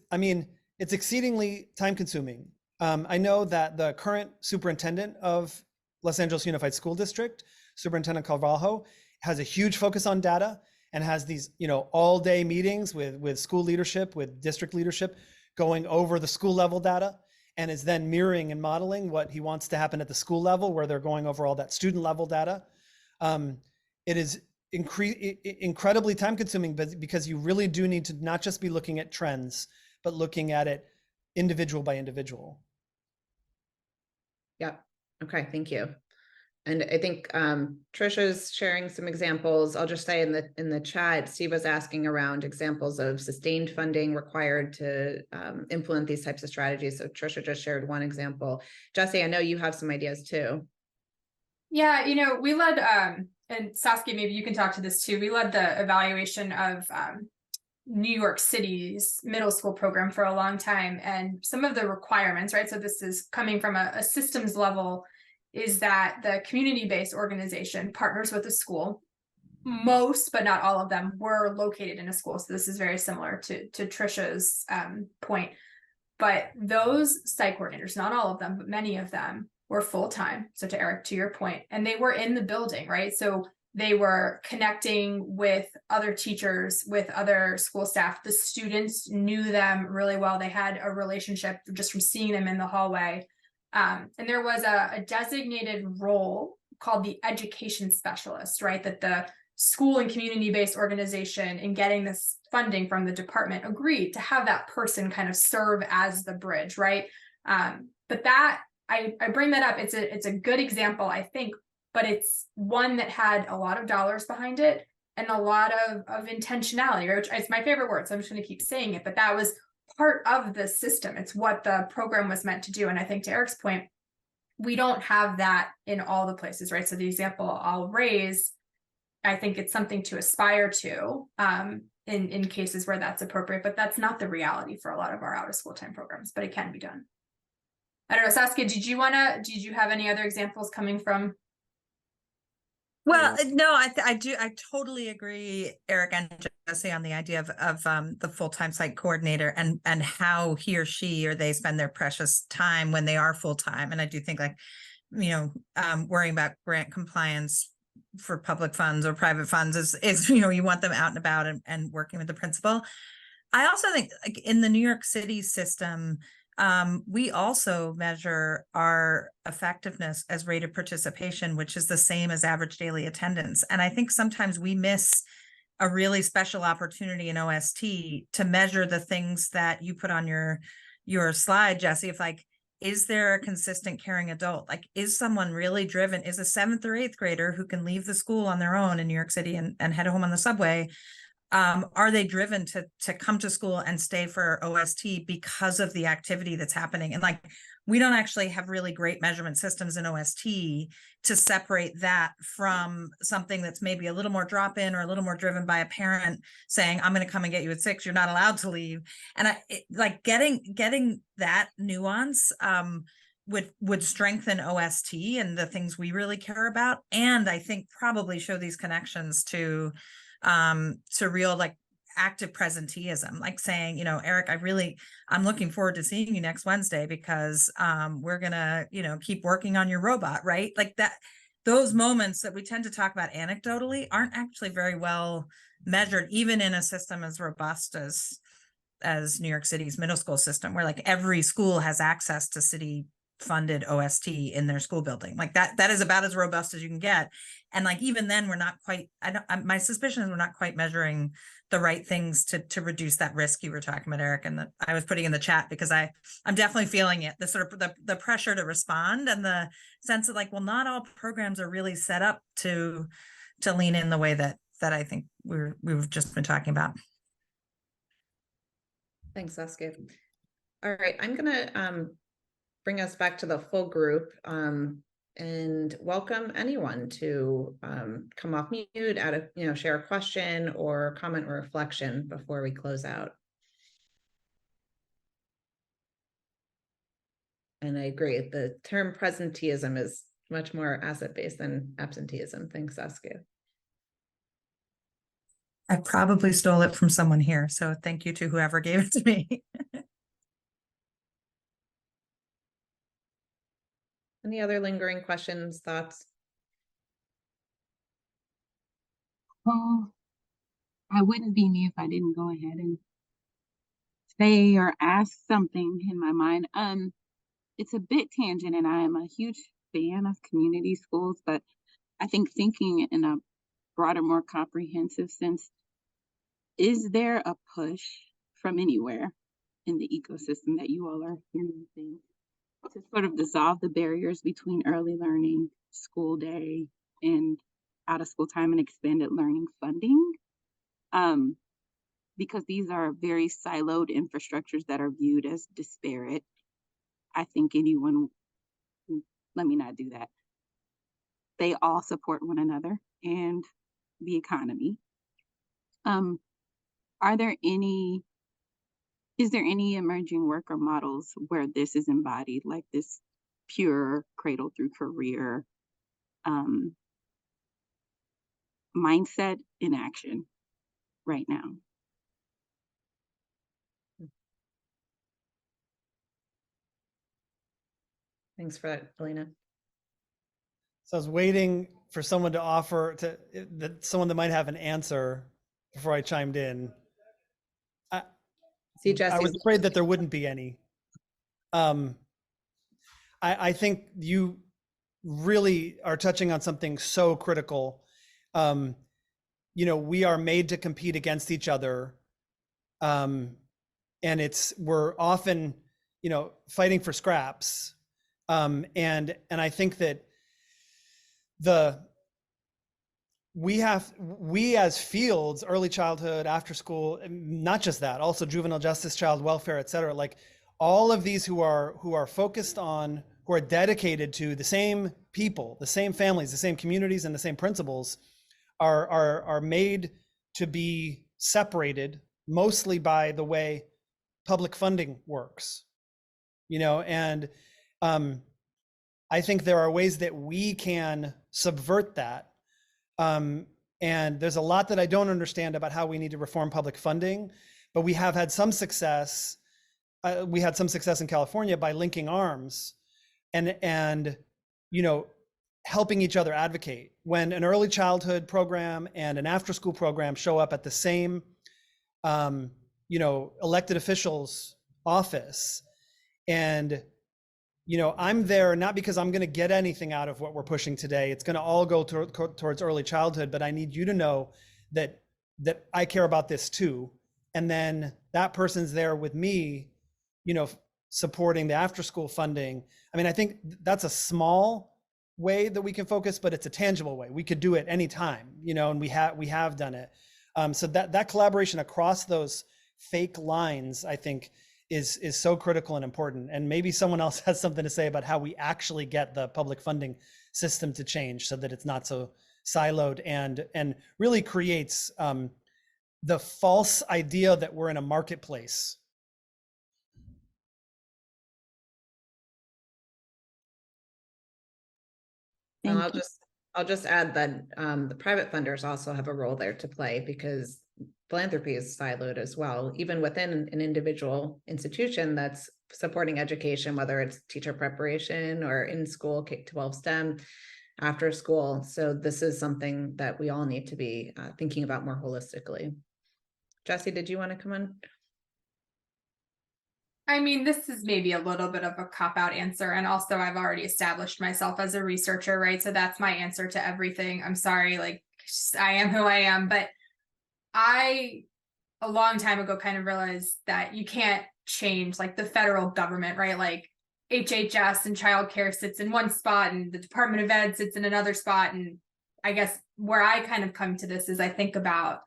exceedingly time consuming. I know that the current superintendent of Los Angeles Unified School District, Superintendent Carvalho, has a huge focus on data and has these, all day meetings with school leadership, with district leadership, going over the school level data, and is then mirroring and modeling what he wants to happen at the school level, where they're going over all that student level data. It is incredibly time consuming, because you really do need to not just be looking at trends, but looking at it individual by individual. Yeah. Okay. Thank you. And I think Trisha's sharing some examples. I'll just say in the chat, Steve was asking around examples of sustained funding required to implement these types of strategies. So Trisha just shared one example. Jesse, I know you have some ideas too. Yeah, we led, and Saskia, maybe you can talk to this too. We led the evaluation of New York City's middle school program for a long time. And some of the requirements, right? So this is coming from a systems level, is that the community-based organization partners with the school. Most, but not all of them, were located in a school. So this is very similar to Trisha's point. But those site coordinators, not all of them, but many of them, were full-time. So to Eric, to your point, and they were in the building, right? So they were connecting with other teachers, with other school staff. The students knew them really well. They had a relationship just from seeing them in the hallway. And there was a designated role called the education specialist, right? That the school and community-based organization, in getting this funding from the department, agreed to have that person kind of serve as the bridge, right? But that, I bring that up. It's a good example, I think, but it's one that had a lot of dollars behind it and a lot of intentionality, right? Which is my favorite word, so I'm just going to keep saying it. But that was part of the system. It's what the program was meant to do. And I think, to Eric's point, we don't have that in all the places, right? So the example I'll raise, I think it's something to aspire to in cases where that's appropriate, but that's not the reality for a lot of our out of school time programs, but it can be done. I don't know, Saskia, did you have any other examples coming from? Well, no, I do. I totally agree, Eric and Jesse, on the idea of the full-time site coordinator and how he or she or they spend their precious time when they are full-time. And I do think, worrying about grant compliance for public funds or private funds is you want them out and about and working with the principal. I also think, like, in the New York City system, we also measure our effectiveness as rate of participation, which is the same as average daily attendance. And I think sometimes we miss a really special opportunity in OST to measure the things that you put on your slide, Jesse, if, like, is there a consistent caring adult? Like, is someone really driven? Is a 7th or 8th grader who can leave the school on their own in New York City and head home on the subway? Are they driven to come to school and stay for OST because of the activity that's happening? And, like, we don't actually have really great measurement systems in OST to separate that from something that's maybe a little more drop-in or a little more driven by a parent saying, I'm going to come and get you at 6, you're not allowed to leave. And getting that nuance would strengthen OST and the things we really care about. And I think probably show these connections to real, like, active presenteeism, like saying, Eric, I'm looking forward to seeing you next Wednesday because we're gonna, keep working on your robot, right? Like that, those moments that we tend to talk about anecdotally aren't actually very well measured, even in a system as robust as New York City's middle school system, where, like, every school has access to city funded OST in their school building. Like that is about as robust as you can get. And like, even then we're not quite, my suspicion is we're not quite measuring the right things to reduce that risk you were talking about, Eric, and that I was putting in the chat, because I'm definitely feeling it, the sort of the pressure to respond, and the sense of like, well, not all programs are really set up to lean in the way that I think we've just been talking about. Thanks, Saskia. All right, I'm gonna bring us back to the full group and welcome anyone to come off mute, share a question or comment or reflection before we close out. And I agree, the term presenteeism is much more asset-based than absenteeism. Thanks, Saskia. I probably stole it from someone here, so thank you to whoever gave it to me. Any other lingering questions, thoughts? Well, I wouldn't be me if I didn't go ahead and say or ask something in my mind. It's a bit tangent, and I am a huge fan of community schools, but I think thinking in a broader, more comprehensive sense, is there a push from anywhere in the ecosystem that you all are hearing things to sort of dissolve the barriers between early learning, school day, and out of school time and expanded learning funding? Because these are very siloed infrastructures that are viewed as disparate. I think let me not do that. They all support one another and the economy. Is there any emerging work or models where this is embodied, like this pure cradle through career mindset in action right now? Thanks for that, Elena. So I was waiting for someone to offer someone that might have an answer before I chimed in. See, Jesse, I was afraid that there wouldn't be any. I think you really are touching on something so critical. We are made to compete against each other. And we're often, fighting for scraps. And I think that we as fields, early childhood, after school, not just that, also juvenile justice, child welfare, et cetera, like all of these who are focused on, who are dedicated to the same people, the same families, the same communities, and the same principles are made to be separated mostly by the way public funding works, and I think there are ways that we can subvert that. And there's a lot that I don't understand about how we need to reform public funding, but we have had some success. We had some success in California by linking arms and helping each other advocate. When an early childhood program and an after school program show up at the same, elected officials' office, and I'm there not because I'm going to get anything out of what we're pushing today. It's going to all go towards early childhood, but I need you to know that I care about this too. And then that person's there with me, supporting the after school funding. I mean, I think that's a small way that we can focus, but it's a tangible way. We could do it anytime, and we have done it. So that collaboration across those fake lines, I think, is so critical and important. And maybe someone else has something to say about how we actually get the public funding system to change so that it's not so siloed and really creates the false idea that we're in a marketplace. I'll just add that the private funders also have a role there to play, because philanthropy is siloed as well, even within an individual institution that's supporting education, whether it's teacher preparation or in school, K-12 STEM, after school. So this is something that we all need to be thinking about more holistically. Jesse, did you want to come on? I mean, this is maybe a little bit of a cop-out answer. And also I've already established myself as a researcher, right? So that's my answer to everything. I'm sorry, like I am who I am, but I, a long time ago, kind of realized that you can't change like the federal government, right? Like HHS and childcare sits in one spot and the Department of Ed sits in another spot. And I guess where I kind of come to this is I think about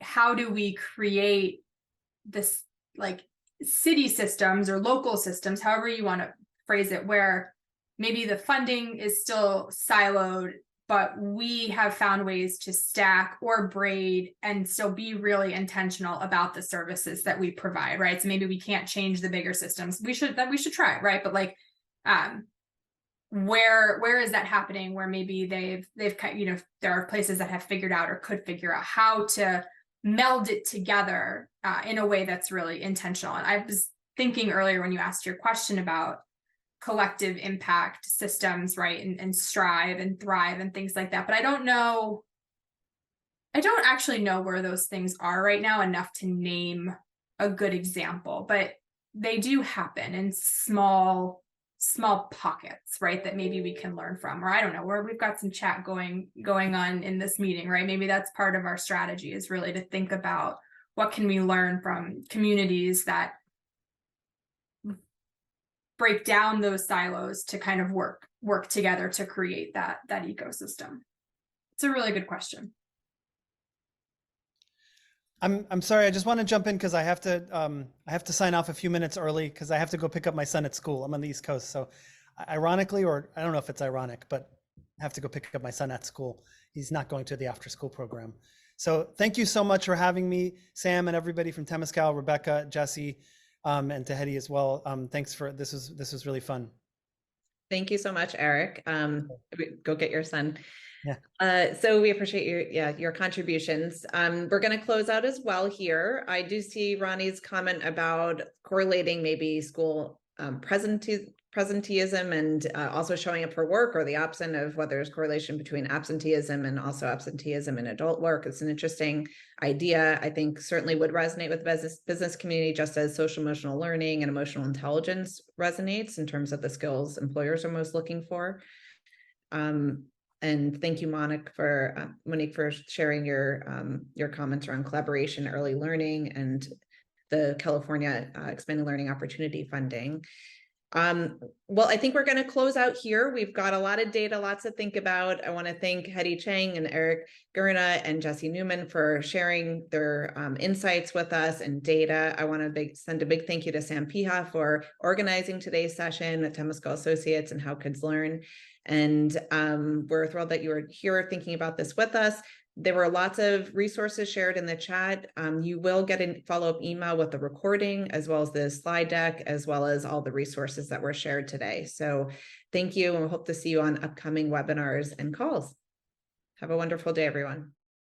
how do we create this like city systems or local systems, however you want to phrase it, where maybe the funding is still siloed, but we have found ways to stack or braid and still be really intentional about the services that we provide, right? So maybe we can't change the bigger systems. We should try, right? But like, where is that happening? Where maybe they've there are places that have figured out or could figure out how to meld it together in a way that's really intentional. And I was thinking earlier when you asked your question about collective impact systems, right? And strive and thrive and things like that. But I don't actually know where those things are right now enough to name a good example, but they do happen in small pockets, right? That maybe we can learn from, or I don't know, where we've got some chat going on in this meeting, right? Maybe that's part of our strategy, is really to think about what can we learn from communities that break down those silos to kind of work together to create that ecosystem. It's a really good question. I'm sorry, I just want to jump in because I have to sign off a few minutes early because I have to go pick up my son at school. I'm on the East Coast, so ironically, or I don't know if it's ironic, but I have to go pick up my son at school. He's not going to the after school program. So thank you so much for having me, Sam, and everybody from Temescal, Rebecca, Jesse, and to Hetty as well. Thanks for this was really fun. Thank you so much, Eric. Go get your son. Yeah. So we appreciate your contributions. We're going to close out as well here. I do see Ronnie's comment about correlating maybe school presenteeism and also showing up for work, or the opposite of whether there's correlation between absenteeism and also absenteeism in adult work. It's an interesting idea. I think certainly would resonate with the business community, just as social emotional learning and emotional intelligence resonates in terms of the skills employers are most looking for. And thank you, Monique, for sharing your comments around collaboration, early learning, and the California Expanding Learning Opportunity funding. Well, I think we're going to close out here. We've got a lot of data, lots to think about. I want to thank Hetty Chang and Eric Gurna and Jesse Newman for sharing their insights with us and data. I want to send a big thank you to Sam Piha for organizing today's session at Temescal Associates and How Kids Learn. And we're thrilled that you are here thinking about this with us. There were lots of resources shared in the chat. You will get a follow-up email with the recording, as well as the slide deck, as well as all the resources that were shared today. So thank you, and we hope to see you on upcoming webinars and calls. Have a wonderful day, everyone.